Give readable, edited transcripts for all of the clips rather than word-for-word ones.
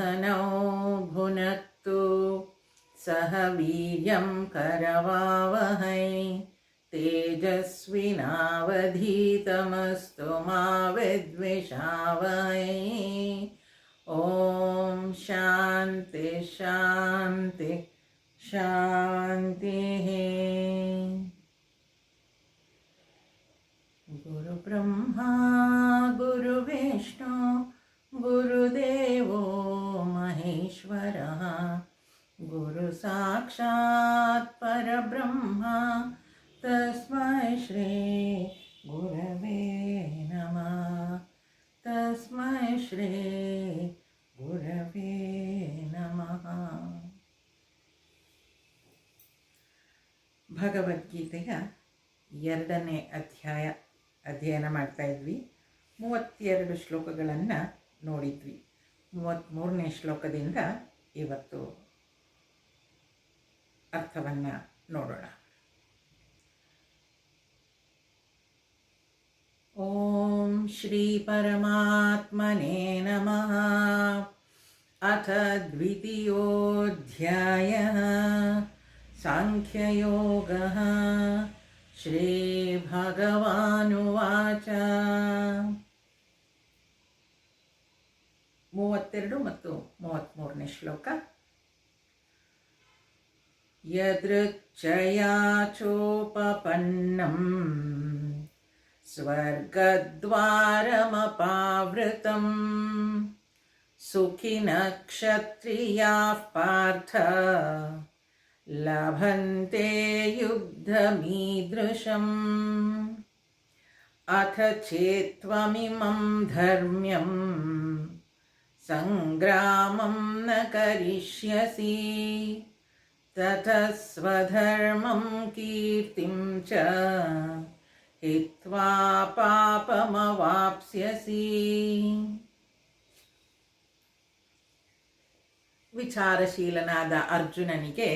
सहनौ भुनक्तु सह वीर्यं करवावहै तेजस्विनावधीतमस्तु मा विद्विषावहै। ॐ शान्ति शान्ति शान्तिः। गुरुब्रह्मा गुरुविष्णु गुरुदेवो महेश्वरः गुरुसाक्षात् परब्रह्मा तस्मै श्री गुरवे नमः। तस्मै श्री गुरवे नमः। ಭಗವದ್ಗೀತೆಯ 2ನೇ ಅಧ್ಯಾಯ ಅಧ್ಯಯನ ಮಾಡ್ತಾ ಇದ್ವಿ. 32 ಶ್ಲೋಕಗಳನ್ನು ನೋಡಿದ್ವಿ. 33ನೇ ಶ್ಲೋಕದಿಂದ ಇವತ್ತು ಅರ್ಥವನ್ನು ನೋಡೋಣ. ಓಂ ಶ್ರೀ ಪರಮಾತ್ಮನೇ ನಮಃ. ಅಥ ದ್ವಿತೀಯೋಧ್ಯಾಯಃ ಸಾಂಖ್ಯಯೋಗಃ. ಶ್ರೀಭಗವಾನುವಾಚ. 32 ಮತ್ತು 33ನೇ ಶ್ಲೋಕ. ಯದೃಚ್ಛಯಾ ಚೋಪಪನ್ನಂ ಸ್ವರ್ಗದ್ವಾರಮಪಾವೃತಂ ಸುಖಿನಃ ಕ್ಷತ್ರಿಯಾಃ ಪಾರ್ಥ ಲಭಂತೆ ಯುದ್ಧಮೀದೃಶಂ. ಅಥ ಚೇತ್ತ್ವಮಿಮಂ ಧರ್ಮ್ಯಂ ಸಂಗ್ರಾಮಂ ನ ಕರಿಷ್ಯಸಿ ತತಃ ಸ್ವಧರ್ಮಂ ಕೀರ್ತಿಂ ಚ ಹಿತ್ವಾ ಪಾಪಮವಾಪ್ಸ್ಯಸಿ. ವಿಚಾರಶೀಲನಾದ ಅರ್ಜುನನಿಗೆ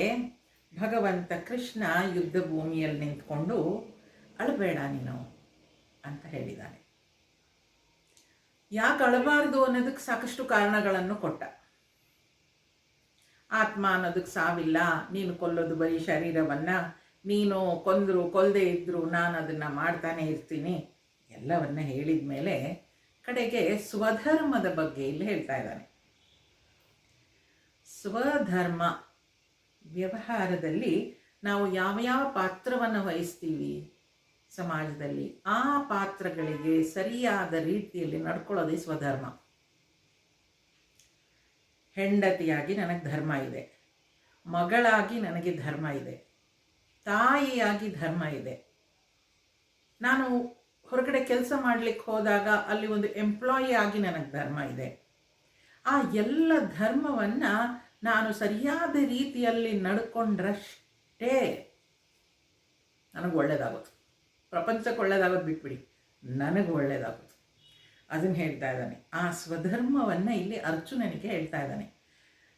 ಭಗವಂತ ಕೃಷ್ಣ ಯುದ್ಧ ಭೂಮಿಯಲ್ಲಿ ನಿಂತ್ಕೊಂಡು ಅಳಬೇಡ ನೀನು ಅಂತ ಹೇಳಿದ್ದಾನೆ. ಯಾಕೆ ಅಳಬಾರ್ದು ಅನ್ನೋದಕ್ಕೆ ಸಾಕಷ್ಟು ಕಾರಣಗಳನ್ನು ಕೊಟ್ಟ. ಆತ್ಮ ಅನ್ನೋದಕ್ಕೆ ಸಾವಿಲ್ಲ, ನೀನು ಕೊಲ್ಲೋದು ಬರೀ ಶರೀರವನ್ನ, ನೀನು ಕೊಂದ್ರು ಕೊಲ್ಲದೆ ಇದ್ರು ನಾನು ಅದನ್ನು ಮಾಡ್ತಾನೆ ಇರ್ತೀನಿ ಎಲ್ಲವನ್ನ ಹೇಳಿದ ಮೇಲೆ ಕಡೆಗೆ ಸ್ವಧರ್ಮದ ಬಗ್ಗೆ ಇಲ್ಲಿ ಹೇಳ್ತಾ ಇದ್ದಾನೆ. ಸ್ವಧರ್ಮ ವ್ಯವಹಾರದಲ್ಲಿ ನಾವು ಯಾವ ಯಾವ ಪಾತ್ರವನ್ನು ವಹಿಸ್ತೀವಿ ಸಮಾಜದಲ್ಲಿ, ಆ ಪಾತ್ರಗಳಿಗೆ ಸರಿಯಾದ ರೀತಿಯಲ್ಲಿ ನಡ್ಕೊಳ್ಳೋದೇ ಸ್ವಧರ್ಮ. ಹೆಂಡತಿಯಾಗಿ ನನಗೆ ಧರ್ಮ ಇದೆ, ಮಗಳಾಗಿ ನನಗೆ ಧರ್ಮ ಇದೆ, ತಾಯಿಯಾಗಿ ಧರ್ಮ ಇದೆ. ನಾನು ಹೊರಗಡೆ ಕೆಲಸ ಮಾಡಲಿಕ್ಕೆ ಹೋದಾಗ ಅಲ್ಲಿ ಒಂದು ಎಂಪ್ಲಾಯಿ ಆಗಿ ನನಗೆ ಧರ್ಮ ಇದೆ. ಆ ಎಲ್ಲ ಧರ್ಮವನ್ನು ನಾನು ಸರಿಯಾದ ರೀತಿಯಲ್ಲಿ ನಡ್ಕೊಂಡ್ರಷ್ಟೇ ನನಗೆ ಒಳ್ಳೆಯದಾಗೋದು. ಪ್ರಪಂಚಕ್ಕೆ ಒಳ್ಳೆಯದಾಗೋದು ಬಿಟ್ಬಿಡಿ, ನನಗೆ ಒಳ್ಳೆಯದಾಗೋದು. ಅದನ್ನು ಹೇಳ್ತಾ ಇದ್ದಾನೆ. ಆ ಸ್ವಧರ್ಮವನ್ನು ಇಲ್ಲಿ ಅರ್ಜುನನಿಗೆ ಹೇಳ್ತಾ ಇದ್ದಾನೆ.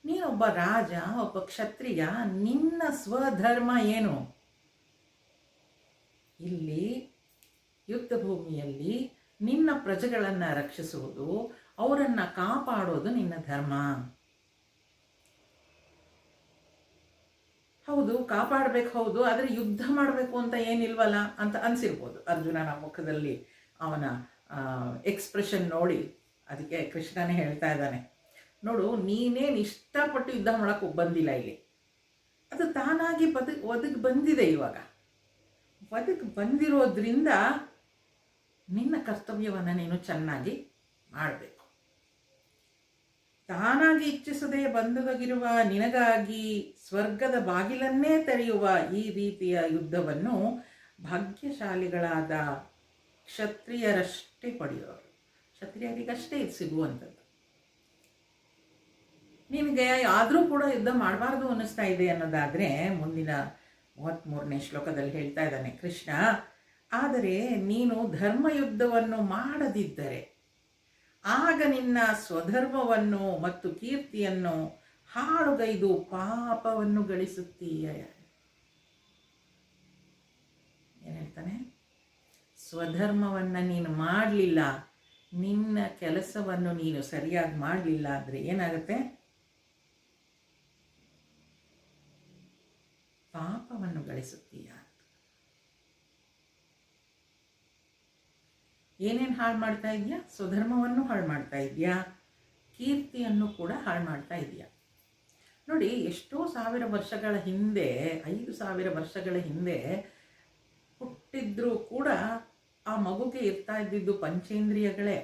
ನೀನೊಬ್ಬ ರಾಜ, ಒಬ್ಬ ಕ್ಷತ್ರಿಯ, ನಿನ್ನ ಸ್ವಧರ್ಮ ಏನು? ಇಲ್ಲಿ ಯುದ್ಧ ಭೂಮಿಯಲ್ಲಿ ನಿನ್ನ ಪ್ರಜೆಗಳನ್ನು ರಕ್ಷಿಸುವುದು, ಅವರನ್ನು ಕಾಪಾಡೋದು ನಿನ್ನ ಧರ್ಮ. ಹೌದು, ಕಾಪಾಡಬೇಕು, ಹೌದು, ಆದರೆ ಯುದ್ಧ ಮಾಡಬೇಕು ಅಂತ ಏನಿಲ್ವಲ್ಲ ಅಂತ ಅನಿಸಿರ್ಬೋದು ಅರ್ಜುನನ ಮುಖದಲ್ಲಿ ಅವನ ಎಕ್ಸ್ಪ್ರೆಷನ್ ನೋಡಿ. ಅದಕ್ಕೆ ಕೃಷ್ಣನೇ ಹೇಳ್ತಾ ಇದ್ದಾನೆ, ನೋಡು, ನೀನೇನು ಇಷ್ಟಪಟ್ಟು ಯುದ್ಧ ಮಾಡೋಕ್ಕೆ ಬಂದಿಲ್ಲ ಇಲ್ಲಿ, ಅದು ತಾನಾಗಿ ಒದಗಿ ಬಂದಿದೆ. ಇವಾಗ ಒದಗಿ ಬಂದಿರೋದ್ರಿಂದ ನಿನ್ನ ಕರ್ತವ್ಯವನ್ನು ನೀನು ಚೆನ್ನಾಗಿ ಮಾಡಬೇಕು. ತಾನಾಗಿ ಇಚ್ಛಿಸದೆ ಬಂದೊದಗಿರುವ ನಿನಗಾಗಿ ಸ್ವರ್ಗದ ಬಾಗಿಲನ್ನೇ ತೆರೆಯುವ ಈ ರೀತಿಯ ಯುದ್ಧವನ್ನು ಭಾಗ್ಯಶಾಲಿಗಳಾದ ಕ್ಷತ್ರಿಯರಷ್ಟೇ ಪಡೆಯೋರು, ಕ್ಷತ್ರಿಯರಿಗಷ್ಟೇ ಇದು ಸಿಗುವಂಥದ್ದು. ನಿನಗೆ ಆದರೂ ಕೂಡ ಯುದ್ಧ ಮಾಡಬಾರ್ದು ಅನ್ನಿಸ್ತಾ ಇದೆ ಅನ್ನೋದಾದರೆ ಮುಂದಿನ 33ನೇ ಶ್ಲೋಕದಲ್ಲಿ ಹೇಳ್ತಾ ಇದ್ದಾನೆ ಕೃಷ್ಣ, ಆದರೆ ನೀನು ಧರ್ಮಯುದ್ಧವನ್ನು ಮಾಡದಿದ್ದರೆ ಆಗ ನಿನ್ನ ಸ್ವಧರ್ಮವನ್ನು ಮತ್ತು ಕೀರ್ತಿಯನ್ನು ಹಾಳುಗೈದು ಪಾಪವನ್ನು ಗಳಿಸುತ್ತೀಯ. ಏನು ಹೇಳ್ತಾನೆ? ಸ್ವಧರ್ಮವನ್ನು ನೀನು ಮಾಡಲಿಲ್ಲ, ನಿನ್ನ ಕೆಲಸವನ್ನು ನೀನು ಸರಿಯಾಗಿ ಮಾಡಲಿಲ್ಲ ಅಂದರೆ ಏನಾಗುತ್ತೆ? ಪಾಪವನ್ನು ಗಳಿಸುತ್ತೀಯಾ? ಏನೇನು ಹಾಳು ಮಾಡ್ತಾ ಇದೆಯಾ? ಸ್ವಧರ್ಮವನ್ನು ಹಾಳು ಮಾಡ್ತಾ ಇದೆಯಾ, ಕೀರ್ತಿಯನ್ನು ಕೂಡ ಹಾಳು ಮಾಡ್ತಾ ಇದೆಯಾ? ನೋಡಿ, ಎಷ್ಟೋ ಸಾವಿರ ವರ್ಷಗಳ ಹಿಂದೆ, 5,000 ವರ್ಷಗಳ ಹಿಂದೆ ಹುಟ್ಟಿದ್ರೂ ಕೂಡ ಆ ಮಗುಗೆ ಇರ್ತಾ ಇದ್ದಿದ್ದು ಪಂಚೇಂದ್ರಿಯಗಳೇ.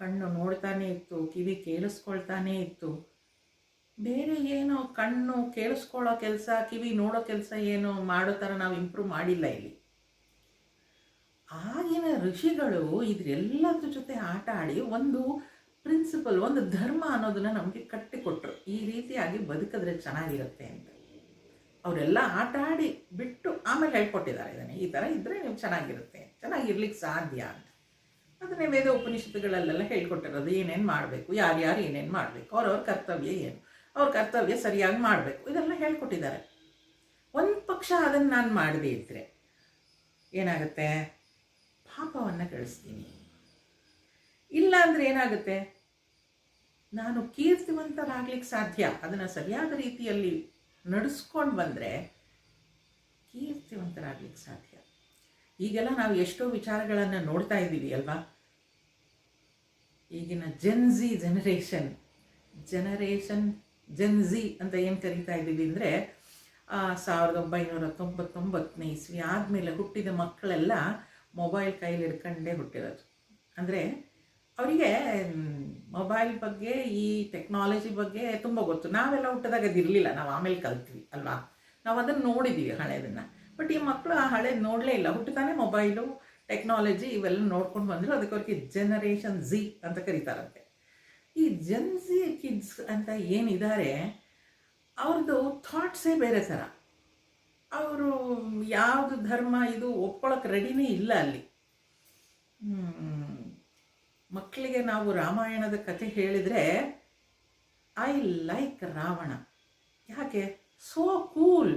ಕಣ್ಣು ನೋಡ್ತಾನೆ ಇತ್ತು, ಕಿವಿ ಕೇಳಿಸ್ಕೊಳ್ತಾನೆ ಇತ್ತು. ಬೇರೆ ಏನೋ ಕಣ್ಣು ಕೇಳಿಸ್ಕೊಳ್ಳೋ ಕೆಲಸ, ಕಿವಿ ನೋಡೋ ಕೆಲಸ ಏನೋ ಮಾಡೋ ಥರ ನಾವು ಇಂಪ್ರೂವ್ ಮಾಡಿಲ್ಲ ಇಲ್ಲಿ. ಆಗಿನ ಋಷಿಗಳು ಇದರೆಲ್ಲದ್ರ ಜೊತೆ ಆಟ ಆಡಿ ಒಂದು ಪ್ರಿನ್ಸಿಪಲ್, ಒಂದು ಧರ್ಮ ಅನ್ನೋದನ್ನು ನಮಗೆ ಕಟ್ಟಿಕೊಟ್ರು. ಈ ರೀತಿಯಾಗಿ ಬದುಕಿದ್ರೆ ಚೆನ್ನಾಗಿರುತ್ತೆ ಅಂತ ಅವರೆಲ್ಲ ಆಟ ಆಡಿ ಬಿಟ್ಟು ಆಮೇಲೆ ಹೇಳ್ಕೊಟ್ಟಿದ್ದಾರೆ ಇದನ್ನು. ಈ ಥರ ಇದ್ದರೆ ನೀವು ಚೆನ್ನಾಗಿರುತ್ತೆ, ಚೆನ್ನಾಗಿರ್ಲಿಕ್ಕೆ ಸಾಧ್ಯ ಅಂತ. ಅದನ್ನೇ ವೇದ ಉಪನಿಷತ್ತುಗಳಲ್ಲೆಲ್ಲ ಹೇಳ್ಕೊಟ್ಟಿರೋದು. ಏನೇನು ಮಾಡಬೇಕು, ಯಾರ್ಯಾರು ಏನೇನು ಮಾಡಬೇಕು, ಅವ್ರವ್ರ ಕರ್ತವ್ಯ ಏನು, ಅವ್ರ ಕರ್ತವ್ಯ ಸರಿಯಾಗಿ ಮಾಡಬೇಕು, ಇದೆಲ್ಲ ಹೇಳ್ಕೊಟ್ಟಿದ್ದಾರೆ. ಒಂದು ಪಕ್ಷ ಅದನ್ನು ನಾನು ಮಾಡದೇ ಇದ್ದರೆ ಏನಾಗುತ್ತೆ? ಪಾಪವನ್ನು ಗಳಿಸ್ತೀನಿ. ಇಲ್ಲ ಅಂದರೆ ಏನಾಗುತ್ತೆ? ನಾನು ಕೀರ್ತಿವಂತರಾಗ್ಲಿಕ್ಕೆ ಸಾಧ್ಯ. ಅದನ್ನು ಸರಿಯಾದ ರೀತಿಯಲ್ಲಿ ನಡೆಸ್ಕೊಂಡು ಬಂದರೆ ಕೀರ್ತಿವಂತರಾಗ್ಲಿಕ್ಕೆ ಸಾಧ್ಯ. ಈಗೆಲ್ಲ ನಾವು ಎಷ್ಟೋ ವಿಚಾರಗಳನ್ನು ನೋಡ್ತಾ ಇದ್ದೀವಿ ಅಲ್ವಾ? ಈಗಿನ ಜೆನ್ಝಿ ಜೆನ್ಝಿ ಅಂತ ಏನು ಕರೀತಾ ಇದ್ದೀವಿ ಅಂದರೆ 1999 ಇಸ್ವಿ ಆದಮೇಲೆ ಹುಟ್ಟಿದ ಮಕ್ಕಳೆಲ್ಲ ಮೊಬೈಲ್ ಕೈಲಿ ಹಿಡ್ಕೊಂಡೇ ಹುಟ್ಟಿರೋದು. ಅಂದರೆ ಅವರಿಗೆ ಮೊಬೈಲ್ ಬಗ್ಗೆ, ಈ ಟೆಕ್ನಾಲಜಿ ಬಗ್ಗೆ ತುಂಬ ಗೊತ್ತು. ನಾವೆಲ್ಲ ಹುಟ್ಟಿದಾಗ ಅದಿರಲಿಲ್ಲ, ನಾವು ಆಮೇಲೆ ಕಲ್ತ್ವಿ ಅಲ್ವಾ? ನಾವು ಅದನ್ನು ನೋಡಿದ್ದೀವಿ ಹಳೇದನ್ನು. ಬಟ್ ಈ ಮಕ್ಕಳು ಆ ಹಳೇದು ನೋಡಲೇ ಇಲ್ಲ, ಹುಟ್ಟುತ್ತಾನೆ ಮೊಬೈಲು, ಟೆಕ್ನಾಲಜಿ ಇವೆಲ್ಲ ನೋಡ್ಕೊಂಡು ಬಂದರು. ಅದಕ್ಕೆ ಅವ್ರಿಗೆ ಜನರೇಷನ್ ಝಿ ಅಂತ ಕರೀತಾರಂತೆ. ಈ ಜೆನ್ಝಿ ಕಿಡ್ಸ್ ಅಂತ ಏನಿದ್ದಾರೆ, ಅವ್ರದ್ದು ಥಾಟ್ಸೇ ಬೇರೆ ಥರ. ಅವರು ಯಾವುದು ಧರ್ಮ ಇದು ಒಪ್ಕೊಳ್ಳೋಕೆ ರೆಡಿನೇ ಇಲ್ಲ ಅಲ್ಲಿ. ಮಕ್ಕಳಿಗೆ ನಾವು ರಾಮಾಯಣದ ಕಥೆ ಹೇಳಿದರೆ ಐ ಲೈಕ್ ರಾವಣ. ಯಾಕೆ? ಸೋ ಕೂಲ್,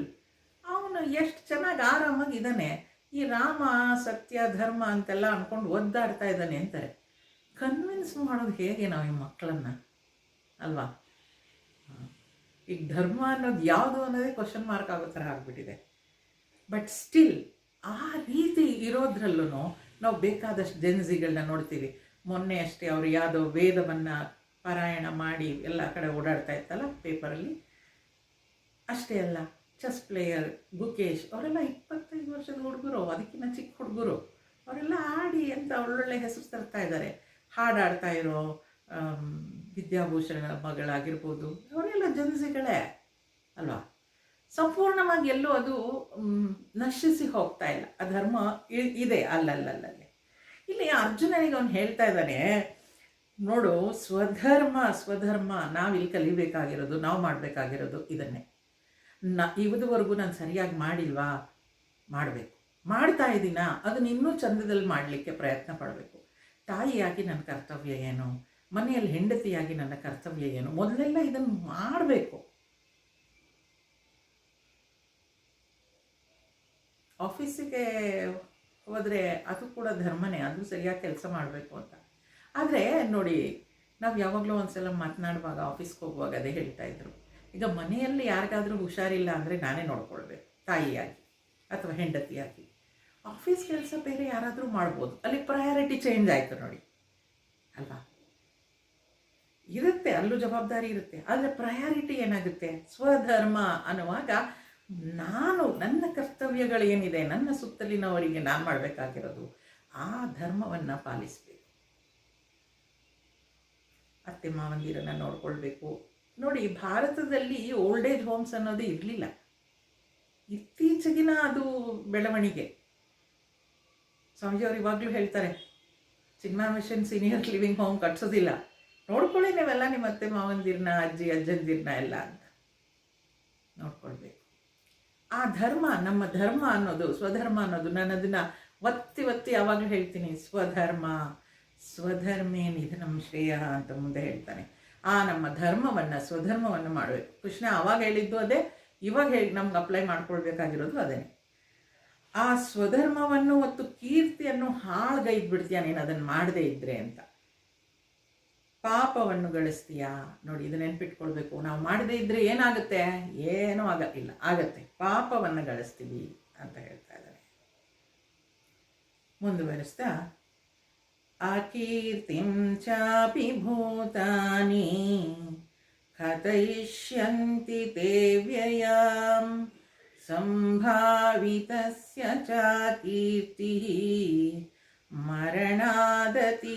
ಅವನು ಎಷ್ಟು ಚೆನ್ನಾಗಿ ಆರಾಮಾಗಿ ಇದ್ದಾನೆ, ಈ ರಾಮ ಸತ್ಯ ಧರ್ಮ ಅಂತೆಲ್ಲ ಅಂದ್ಕೊಂಡು ಒದ್ದಾಡ್ತಾ ಇದ್ದಾನೆ ಅಂತಾರೆ. ಕನ್ವಿನ್ಸ್ ಮಾಡೋದು ಹೇಗೆ ನಾವು ಈ ಮಕ್ಕಳನ್ನು ಅಲ್ವಾ? ಈಗ ಧರ್ಮ ಅನ್ನೋದು ಯಾವುದು ಅನ್ನೋದೇ ಕ್ವಶನ್ ಮಾರ್ಕ್ ಆಗೋ ಥರ ಆಗಿಬಿಟ್ಟಿದೆ. ಬಟ್ ಸ್ಟಿಲ್ ಆ ರೀತಿ ಇರೋದ್ರಲ್ಲೂ ನಾವು ಬೇಕಾದಷ್ಟು ಜೆನ್ಝಿಗಳನ್ನ ನೋಡ್ತೀವಿ. ಮೊನ್ನೆ ಅಷ್ಟೇ ಅವರು ಯಾವುದೋ ವೇದವನ್ನು ಪಾರಾಯಣ ಮಾಡಿ ಎಲ್ಲ ಕಡೆ ಓಡಾಡ್ತಾ ಇತ್ತಲ್ಲ ಪೇಪರಲ್ಲಿ. ಅಷ್ಟೇ ಅಲ್ಲ, ಚೆಸ್ ಪ್ಲೇಯರ್ ಗುಕೇಶ್ ಅವರೆಲ್ಲ 25 ವರ್ಷದ ಹುಡುಗರು, ಅದಕ್ಕಿಂತ ಚಿಕ್ಕ ಹುಡುಗರು, ಅವರೆಲ್ಲ ಆಡಿ ಅಂತ ಒಳ್ಳೊಳ್ಳೆ ಹೆಸರು ತರ್ತಾ ಇದ್ದಾರೆ. ಹಾಡಾಡ್ತಾ ಇರೋ ವಿದ್ಯಾಭೂಷಣ ಮಗಳಾಗಿರ್ಬೋದು, ಅವರೆಲ್ಲ ಜೆನ್ಝಿಗಳೇ ಅಲ್ವಾ? ಸಂಪೂರ್ಣವಾಗಿ ಎಲ್ಲೂ ಅದು ನಶಿಸಿ ಹೋಗ್ತಾ ಇಲ್ಲ. ಆ ಧರ್ಮ ಇದೆ ಅಲ್ಲಲ್ಲಲ್ಲೇ. ಇಲ್ಲಿ ಅರ್ಜುನನಿಗೆ ಅವನು ಹೇಳ್ತಾ ಇದ್ದಾನೆ, ನೋಡು, ಸ್ವಧರ್ಮ ನಾವಿಲ್ಲಿ ಕಲಿಬೇಕಾಗಿರೋದು, ನಾವು ಮಾಡಬೇಕಾಗಿರೋದು ಇದನ್ನೇ. ಇದುವರೆಗೂ ನಾನು ಸರಿಯಾಗಿ ಮಾಡಿಲ್ವಾ? ಮಾಡಬೇಕು. ಮಾಡ್ತಾ ಇದ್ದೀನಾ? ಅದನ್ನ ಇನ್ನೂ ಚಂದದಲ್ಲಿ ಮಾಡಲಿಕ್ಕೆ ಪ್ರಯತ್ನ ಪಡಬೇಕು. ತಾಯಿಯಾಗಿ ನನ್ನ ಕರ್ತವ್ಯ ಏನು, ಮನೆಯಲ್ಲಿ ಹೆಂಡತಿಯಾಗಿ ನನ್ನ ಕರ್ತವ್ಯ ಏನು, ಮೊದಲೆಲ್ಲ ಇದನ್ನು ಮಾಡಬೇಕು. ಆಫೀಸಿಗೆ ಹೋದರೆ ಅದು ಕೂಡ ಧರ್ಮನೇ, ಅದು ಸರಿಯಾಗಿ ಕೆಲಸ ಮಾಡಬೇಕು ಅಂತ. ಆದರೆ ನೋಡಿ, ನಾವು ಯಾವಾಗಲೂ ಒಂದ್ಸಲ ಮಾತನಾಡುವಾಗ ಆಫೀಸ್ಗೆ ಹೋಗುವಾಗ ಅದೇ ಹೇಳ್ತಾ ಇದ್ರು. ಈಗ ಮನೆಯಲ್ಲಿ ಯಾರಿಗಾದರೂ ಹುಷಾರಿಲ್ಲ ಅಂದರೆ ನಾನೇ ನೋಡ್ಕೊಳ್ಬೇಕು, ತಾಯಿಯಾಗಿ ಅಥವಾ ಹೆಂಡತಿಯಾಗಿ. ಆಫೀಸ್ ಕೆಲಸ ಬೇರೆ ಯಾರಾದರೂ ಮಾಡ್ಬೋದು, ಅಲ್ಲಿ ಪ್ರಯಾರಿಟಿ ಚೇಂಜ್ ಆಯಿತು ನೋಡಿ ಅಲ್ವಾ? ಇರುತ್ತೆ, ಅಲ್ಲೂ ಜವಾಬ್ದಾರಿ ಇರುತ್ತೆ. ಆದರೆ ಪ್ರಯಾರಿಟಿ ಏನಾಗುತ್ತೆ? ಸ್ವಧರ್ಮ ಅನ್ನುವಾಗ ನಾನು ನನ್ನ ಕರ್ತವ್ಯಗಳೇನಿದೆ, ನನ್ನ ಸುತ್ತಲಿನವರಿಗೆ ನಾನು ಮಾಡಬೇಕಾಗಿರೋದು ಆ ಧರ್ಮವನ್ನು ಪಾಲಿಸಬೇಕು. ಅತ್ತೆ ಮಾವಂದಿರನ್ನು ನೋಡ್ಕೊಳ್ಬೇಕು. ನೋಡಿ, ಭಾರತದಲ್ಲಿ ಓಲ್ಡ್ ಏಜ್ ಹೋಮ್ಸ್ ಅನ್ನೋದು ಇರಲಿಲ್ಲ. ಇತ್ತೀಚೆಗಿನ ಅದು ಬೆಳವಣಿಗೆ. ಸ್ವಾಮೀಜಿಯವರು ಇವಾಗಲೂ ಹೇಳ್ತಾರೆ, ಚಿನ್ಮಯ ಮಿಷನ್ ಸೀನಿಯರ್ ಲಿವಿಂಗ್ ಹೋಮ್ ಕಟ್ಸೋದಿಲ್ಲ, ನೋಡ್ಕೊಳ್ಳಿ ನೀವೆಲ್ಲ ನಿಮ್ಮ ಅತ್ತೆ ಮಾವಂದಿರನ್ನ, ಅಜ್ಜಂದಿರನ್ನ ಎಲ್ಲ ಅಂತ ನೋಡ್ಕೊಳ್ಬೇಕು. ಆ ಧರ್ಮ, ನಮ್ಮ ಧರ್ಮ ಅನ್ನೋದು, ಸ್ವಧರ್ಮ ಅನ್ನೋದು, ನಾನು ಅದನ್ನು ಒತ್ತಿ ಯಾವಾಗಲೂ ಹೇಳ್ತೀನಿ, ಸ್ವಧರ್ಮೇ ನಿಧನಂ ಶ್ರೇಯ ಅಂತ ಮುಂದೆ ಹೇಳ್ತಾನೆ. ಆ ನಮ್ಮ ಧರ್ಮವನ್ನು, ಸ್ವಧರ್ಮವನ್ನು ಮಾಡಬೇಕು. ಕೃಷ್ಣ ಆವಾಗ ಹೇಳಿದ್ದು ಅದೇ, ಇವಾಗ ನಮ್ಗೆ ಅಪ್ಲೈ ಮಾಡ್ಕೊಳ್ಬೇಕಾಗಿರೋದು ಅದೇ. ಆ ಸ್ವಧರ್ಮವನ್ನು ಮತ್ತು ಕೀರ್ತಿಯನ್ನು ಹಾಳ್ಗೈದ್ಬಿಡ್ತೀಯ ನೀನು ಅದನ್ನು ಮಾಡದೇ ಇದ್ರೆ ಅಂತ. ಪಾಪವನ್ನು ಗಳಿಸ್ತೀಯಾ. ನೋಡಿ, ಇದು ನೆನ್ಪಿಟ್ಕೊಳ್ಬೇಕು. ನಾವು ಮಾಡದೇ ಇದ್ದರೆ ಏನಾಗುತ್ತೆ? ಏನೂ ಇಲ್ಲ, ಆಗತ್ತೆ. ಪಾಪವನ್ನು ಗಳಿಸ್ತೀವಿ ಅಂತ ಹೇಳ್ತಾ ಇದ್ದಾರೆ. ಮುಂದುವರಿಸ್ತಾ, ಅಕೀರ್ತಿಂ ಚಾಪಿ ಭೂತಾನಿ ಕಥಯಿಷ್ಯಂತಿ ತೇ ವ್ಯಯಾಂ ಸಂಭಾವಿತಸ್ಯ ಚ ಕೀರ್ತಿಃ ಮರಣಾದತಿರಿಚ್ಯತೆ.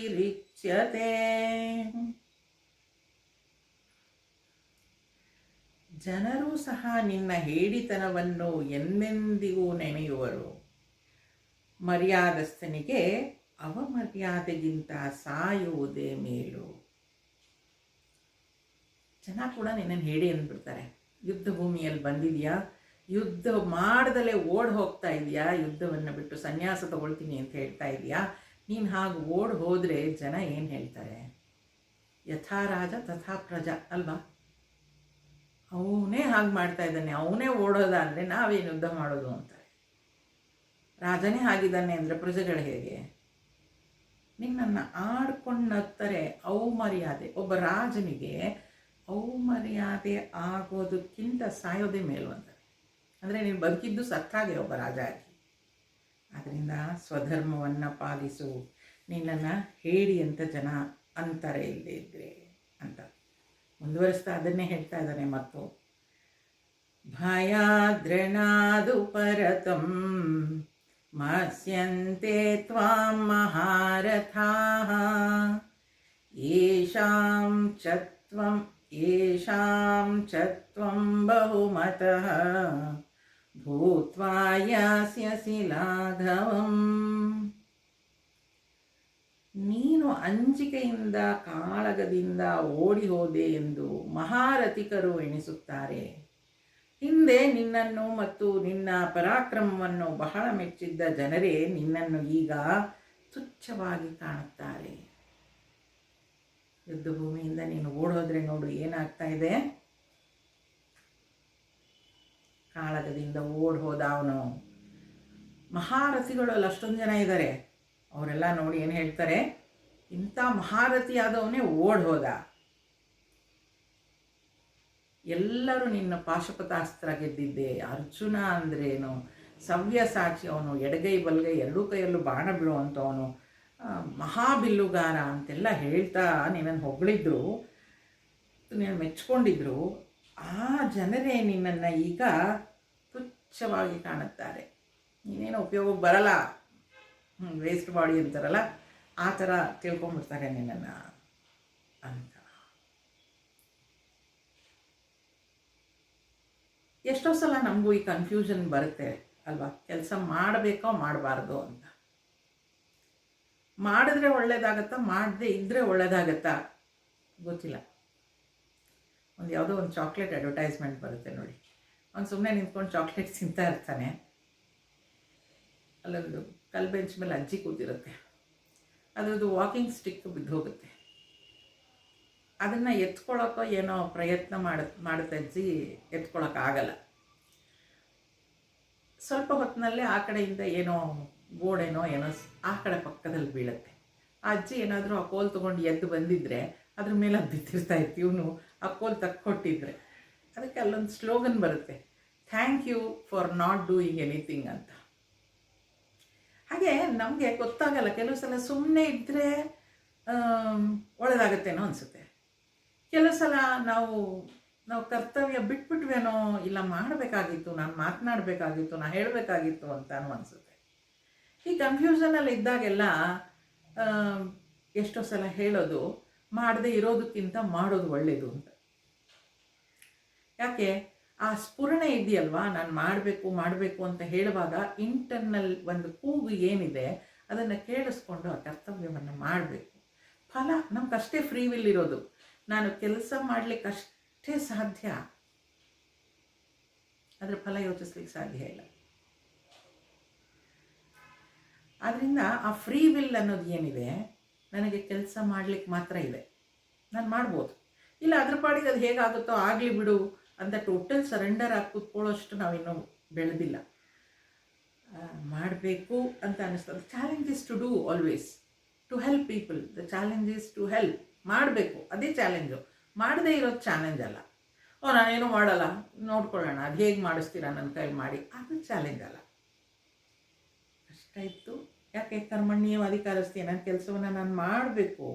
ಜನರು ಸಹ ನಿನ್ನ ಹೇಡಿತನವನ್ನು ಎಂದೆಂದಿಗೂ ನೆನೆಯುವರು. ಮರ್ಯಾದಸ್ಥನಿಗೆ ಅವಮರ್ಯಾದೆಗಿಂತ ಸಾಯುವುದೇ ಮೇಲು. ಜನ ಕೂಡ ನಿನ್ನನ್ನು ಹೇಳಿ ಅಂದ್ಬಿಡ್ತಾರೆ. ಯುದ್ಧ ಭೂಮಿಯಲ್ಲಿ ಬಂದಿದೆಯಾ, ಯುದ್ಧ ಮಾಡ್ದಲೇ ಓಡ್ ಹೋಗ್ತಾ ಇದೆಯಾ, ಯುದ್ಧವನ್ನು ಬಿಟ್ಟು ಸನ್ಯಾಸ ತಗೊಳ್ತೀನಿ ಅಂತ ಹೇಳ್ತಾ ಇದೆಯಾ, ನೀನು ಹಾಗೆ ಓಡ್ ಹೋದರೆ ಜನ ಏನು ಹೇಳ್ತಾರೆ? ಯಥಾ ರಾಜ ತಥಾ ಪ್ರಜಾ ಅಲ್ವಾ? ಅವನೇ ಹಾಗೆ ಮಾಡ್ತಾ ಇದ್ದಾನೆ, ಅವನೇ ಓಡೋದ ಅಂದರೆ ನಾವೇನು ಯುದ್ಧ ಮಾಡೋದು ಅಂತಾರೆ. ರಾಜನೇ ಆಗಿದ್ದಾನೆ ಅಂದರೆ ಪ್ರಜೆಗಳು ಹೇಗೆ? ನಿನ್ನನ್ನು ಆಡ್ಕೊಂಡು ನಗ್ತಾರೆ. ಅವಮರ್ಯಾದೆ, ಒಬ್ಬ ರಾಜನಿಗೆ ಅವಮರ್ಯಾದೆ ಆಗೋದಕ್ಕಿಂತ ಸಾಯೋದೇ ಮೇಲು ಅಂತಾರೆ. ಅಂದರೆ ನೀನು ಬದುಕಿದ್ದು ಸತ್ತಾಗೆ ಒಬ್ಬ ರಾಜ ಆಗಿ. ಆದ್ದರಿಂದ ಸ್ವಧರ್ಮವನ್ನು ಪಾಲಿಸು, ನಿನ್ನನ್ನು ಹೇಳಿ ಅಂತ ಜನ ಅಂತಾರೆ ಇಲ್ಲದೆ ಇದ್ದರೆ ಅಂತ ಮುಂದುವರಿಸ್ತಾ ಅದನ್ನೇ ಹೇಳ್ತಾ ಇದ್ದಾನೆ. ಮತ್ತು ಭಯಾದ್ರಣಾದು ಪರತಂ ಮತ್ಸ್ಯಂತೆ ತ್ವಾಂ ಮಹಾರಥಾಃ ಯೇಷಾಂ ಚ ತ್ವಂ ಬಹುಮತಃ ಭೂತ್ವಾ ಯಾಸ್ಯಸಿ ಲಾಘವಂ. ನೀನು ಅಂಜಿಕೆಯಿಂದ ಕಾಳಗದಿಂದ ಓಡಿ ಹೋದೆ ಎಂದು ಮಹಾರಥಿಕರು ಎಣಿಸುತ್ತಾರೆ. ಹಿಂದೆ ನಿನ್ನನ್ನು ಮತ್ತು ನಿನ್ನ ಪರಾಕ್ರಮವನ್ನು ಬಹಳ ಮೆಚ್ಚಿದ್ದ ಜನರೇ ನಿನ್ನನ್ನು ಈಗ ತುಚ್ಛವಾಗಿ ಕಾಣುತ್ತಾರೆ. ಯುದ್ಧ ಭೂಮಿಯಿಂದ ನೀನು ಓಡೋದ್ರೆ ನೋಡು ಏನಾಗ್ತಾ ಇದೆ. ಕಾಳಗದಿಂದ ಓಡ್ ಹೋದ ಅವನು. ಮಹಾರಥಿಗಳು ಅಲ್ಲಿ ಅಷ್ಟೊಂದು ಜನ ಇದ್ದಾರೆ. ಅವರೆಲ್ಲ ನೋಡಿ ಏನು ಹೇಳ್ತಾರೆ? ಇಂಥ ಮಹಾರಥಿಯಾದವನೇ ಓಡ್ ಹೋದ. ಎಲ್ಲರೂ ನಿನ್ನ ಪಾಶುಪತಾಸ್ತ್ರ ಗೆದ್ದಿದ್ದೆ. ಅರ್ಜುನ ಅಂದ್ರೇನು? ಸವ್ಯಸಾಚಿ ಅವನು, ಎಡಗೈ ಬಲಗೈ ಎರಡೂ ಕೈಯಲ್ಲೂ ಬಾಣ ಬೀಳುವಂಥವನು, ಮಹಾಬಿಲ್ಲುಗಾರ ಅಂತೆಲ್ಲ ಹೇಳ್ತಾ ನಿನ್ನನ್ನು ಹೊಗಳಿದ್ರು, ನೀನು ಮೆಚ್ಕೊಂಡಿದ್ರು. ಆ ಜನರೇ ನಿನ್ನನ್ನು ಈಗ ತುಚ್ಛವಾಗಿ ಕಾಣುತ್ತಾರೆ. ನೀನೇನೋ ಉಪಯೋಗಕ್ಕೆ ಬರಲ್ಲ, ವೇಸ್ಟ್ ಬಾಡಿ ಅಂತಾರಲ್ಲ, ಆ ಥರ ತಿಳ್ಕೊಂಬಿಡ್ತಾರೆ ನಿನ್ನನ್ನು ಅಂತ. ಎಷ್ಟೋ ಸಲ ನಮಗೂ ಈ ಕನ್ಫ್ಯೂಷನ್ ಬರುತ್ತೆ ಅಲ್ವಾ? ಕೆಲಸ ಮಾಡಬೇಕೋ ಮಾಡಬಾರ್ದು ಅಂತ. ಮಾಡಿದ್ರೆ ಒಳ್ಳೇದಾಗತ್ತಾ, ಮಾಡದೆ ಇದ್ದರೆ ಒಳ್ಳೇದಾಗತ್ತಾ ಗೊತ್ತಿಲ್ಲ. ಯಾವುದೋ ಒಂದು ಚಾಕ್ಲೇಟ್ ಅಡ್ವರ್ಟೈಸ್ಮೆಂಟ್ ಬರುತ್ತೆ ನೋಡಿ. ಅವ್ನು ಸುಮ್ಮನೆ ನಿಂತ್ಕೊಂಡು ಚಾಕ್ಲೇಟ್ ತಿಂತಾ ಇರ್ತಾನೆ. ಅಲ್ಲೊಂದು ಕಲ್ ಬೆಂಚ್ ಮೇಲೆ ಅಜ್ಜಿ ಕೂತಿರುತ್ತೆ. ಅದರದ್ದು ವಾಕಿಂಗ್ ಸ್ಟಿಕ್ ಬಿದ್ದೋಗುತ್ತೆ. ಅದನ್ನು ಎತ್ಕೊಳ್ಳೋಕ್ಕೋ ಏನೋ ಪ್ರಯತ್ನ ಮಾಡುತ್ತೆ ಅಜ್ಜಿ, ಎತ್ಕೊಳ್ಳೋಕ್ಕಾಗಲ್ಲ. ಸ್ವಲ್ಪ ಹೊತ್ತಿನಲ್ಲೇ ಆ ಕಡೆಯಿಂದ ಏನೋ ಗೋಡೆನೋ ಏನೋ ಆ ಕಡೆ ಪಕ್ಕದಲ್ಲಿ ಬೀಳುತ್ತೆ. ಆ ಅಜ್ಜಿ ಏನಾದರೂ ಆ ಕೋಲ್ ತೊಗೊಂಡು ಎದ್ದು ಬಂದಿದ್ದರೆ ಅದ್ರ ಮೇಲೆ ಅದು ಬಿದ್ದಿರ್ತಾ ಇತ್ತು. ಇವನು ಆ ಕೋಲ್ ತಕ್ಕೊಟ್ಟಿದ್ರೆ. ಅದಕ್ಕೆ ಅಲ್ಲೊಂದು ಸ್ಲೋಗನ್ ಬರುತ್ತೆ, thank you for not doing anything ಅಂತ. ಹಾಗೆ ನಮಗೆ ಗೊತ್ತಾಗಲ್ಲ, ಕೆಲವು ಸಲ ಸುಮ್ಮನೆ ಇದ್ದರೆ ಒಳ್ಳೆಯದಾಗತ್ತೇನೋ ಅನಿಸುತ್ತೆ. ಕೆಲವು ಸಲ ನಾವು ಕರ್ತವ್ಯ ಬಿಟ್ಬಿಟ್ವೇನೋ, ಇಲ್ಲ ಮಾಡಬೇಕಾಗಿತ್ತು, ನಾನು ಮಾತನಾಡಬೇಕಾಗಿತ್ತು, ನಾನು ಹೇಳಬೇಕಾಗಿತ್ತು ಅಂತಾನು ಅನಿಸುತ್ತೆ. ಈ ಕನ್ಫ್ಯೂಷನಲ್ಲಿ ಇದ್ದಾಗೆಲ್ಲ ಎಷ್ಟೋ ಸಲ ಹೇಳೋದು ಮಾಡದೆ ಇರೋದಕ್ಕಿಂತ ಮಾಡೋದು ಒಳ್ಳೆಯದು ಅಂತ. ಯಾಕೆ? ಆ ಸ್ಫುರಣೆ ಇದೆಯಲ್ವಾ, ನಾನು ಮಾಡಬೇಕು ಅಂತ ಹೇಳುವಾಗ ಇಂಟರ್ನಲ್ ಒಂದು ಕೂಗು ಏನಿದೆ ಅದನ್ನು ಕೇಳಿಸ್ಕೊಂಡು ಆ ಕರ್ತವ್ಯವನ್ನು ಮಾಡಬೇಕು. ಫಲ ನಮ್ಗಷ್ಟೇ ಫ್ರೀ ವಿಲ್ ಇರೋದು. ನಾನು ಕೆಲಸ ಮಾಡಲಿಕ್ಕಷ್ಟೇ ಸಾಧ್ಯ, ಅದರ ಫಲ ಯೋಚಿಸ್ಲಿಕ್ಕೆ ಸಾಧ್ಯ ಇಲ್ಲ. ಆದ್ದರಿಂದ ಆ ಫ್ರೀ ವಿಲ್ ಅನ್ನೋದು ಏನಿದೆ, ನನಗೆ ಕೆಲಸ ಮಾಡಲಿಕ್ಕೆ ಮಾತ್ರ ಇದೆ, ನಾನು ಮಾಡ್ಬೋದು. ಇಲ್ಲ ಅದ್ರ ಪಾಡಿಗೆ ಅದು ಹೇಗಾಗುತ್ತೋ ಆಗಲಿ ಬಿಡು ಅಂತ ಟೋಟಲ್ ಸರೆಂಡರ್ ಆಗಿ ಕೂತ್ಕೊಳ್ಳೋಷ್ಟು ನಾವಿನ್ನೂ ಬೆಳೆದಿಲ್ಲ. ಮಾಡಬೇಕು ಅಂತ ಅನ್ನಿಸ್ತದೆ. Challenge is to do always, to help people. The challenge is to help. ಮಾಡಬೇಕು, ಅದೇ ಚಾಲೆಂಜು. ಮಾಡದೇ ಇರೋದು ಚಾಲೆಂಜ್ ಅಲ್ಲ. ನಾನೇನು ಮಾಡಲ್ಲ, ನೋಡ್ಕೊಳ್ಳೋಣ, ಅದು ಹೇಗೆ ಮಾಡಿಸ್ತೀರಾ ನನ್ನ ಕೈಲಿ ಮಾಡಿ, ಅದು ಚಾಲೆಂಜ್ ಅಲ್ಲ. ಕಷ್ಟ ಇತ್ತು, ಯಾಕೆ ಕರ್ಮಣ್ಯೇವ ಅಧಿಕಾರಸ್ತಿ, ನನ್ನ ಕೆಲಸವನ್ನು ನಾನು ಮಾಡಬೇಕು,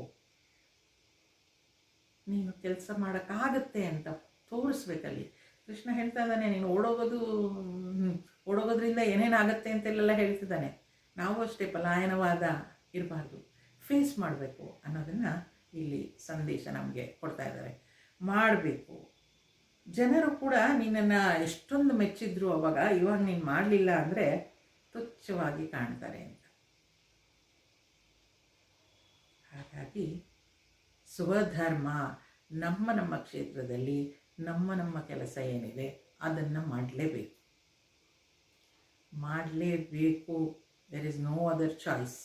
ನೀನು ಕೆಲಸ ಮಾಡೋಕ್ಕಾಗತ್ತೆ ಅಂತ ತೋರಿಸ್ಬೇಕಲ್ಲಿ. ಕೃಷ್ಣ ಹೇಳ್ತಾ ಇದ್ದಾನೆ, ನೀನು ಓಡೋಗೋದ್ರಿಂದ ಏನೇನಾಗತ್ತೆ ಅಂತೆಲ್ಲ ಹೇಳ್ತಿದ್ದಾನೆ. ನಾವು ಅಷ್ಟೇ ಪಲಾಯನವಾದ ಇರಬಾರ್ದು, ಫೇಸ್ ಮಾಡಬೇಕು ಅನ್ನೋದನ್ನು ಇಲ್ಲಿ ಸಂದೇಶ ನಮಗೆ ಕೊಡ್ತಾ ಇದ್ದಾರೆ. ಮಾಡಬೇಕು. ಜನರು ಕೂಡ ನಿನ್ನನ್ನು ಎಷ್ಟೊಂದು ಮೆಚ್ಚಿದ್ರು ಅವಾಗ, ಇವಾಗ ನೀನು ಮಾಡಲಿಲ್ಲ ಅಂದರೆ ತುಚ್ಛವಾಗಿ ಕಾಣ್ತಾರೆ ಅಂತ. ಹಾಗಾಗಿ ಸ್ವಧರ್ಮ, ನಮ್ಮ ಕ್ಷೇತ್ರದಲ್ಲಿ ನಮ್ಮ ಕೆಲಸ ಏನಿದೆ ಅದನ್ನು ಮಾಡಲೇಬೇಕು. There is no other choice.